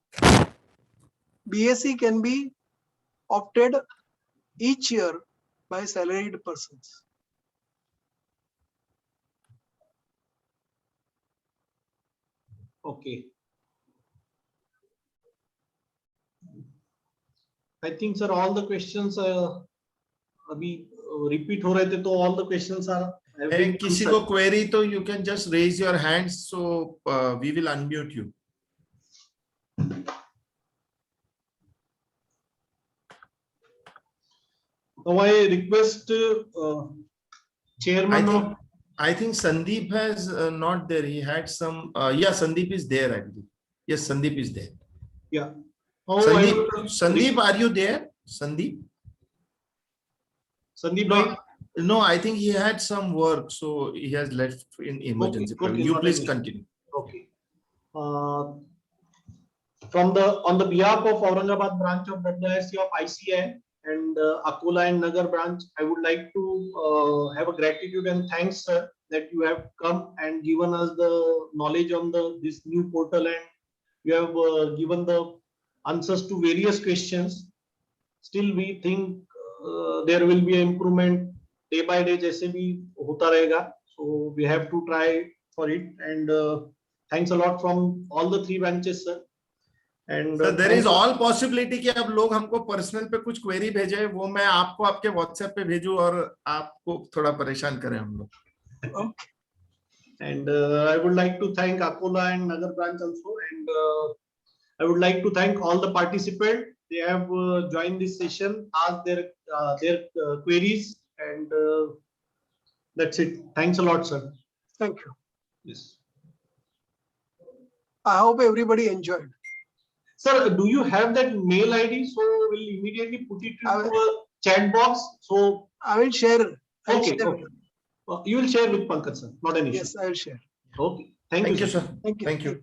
BAC can be opted each year by salaried persons. Okay. I think, sir, all the questions अभी repeat हो रहे थे, तो all the questions are. have been किसी answered. को query तो you can just raise your hands, so we will unmute you. Now I request chairman of. I think Sandeep has not there. He had some. Yeah, Sandeep is there, I believe. Yes, Sandeep is there. Yeah. Now Sandeep, are you there? Sandeep? Sandeep No, bhai. no, I think he had some work, so he has left in emergency. Okay, You not please an issue. continue. Okay. On the behalf of Aurangabad branch of WIRC of ICI and Akola and Nagar branch, I would like to have a gratitude and thanks, sir, that you have come and given us the knowledge on this new portal, and you have given the answers to various questions. Still, we think there will be an improvement day by day. जैसे भी होता रहेगा. So we have to try for it, and thanks a lot from all the three branches, sir. And So there is all possibility कि अब लोग हमको personal पे कुछ क्वेरी भेजे, वो मैं आपको आपके व्हाट्सएप पे भेजूं और आपको थोड़ा परेशान करें हम लोग. And I would like to thank Akola and Nagar branch also, and I would like to thank all the participants. They have joined this session, asked their queries, and that's it. Thanks a lot, sir. Thank you. Yes. I hope everybody enjoyed. Sir, do you have that mail ID? So we'll immediately put it I into a chat box. So I will share. I'll okay, share. okay. You will share with Pankaj, sir. Not an issue. Yes, I will share. Okay. Thank you, Thank you, sir. sir. Thank you. Thank you.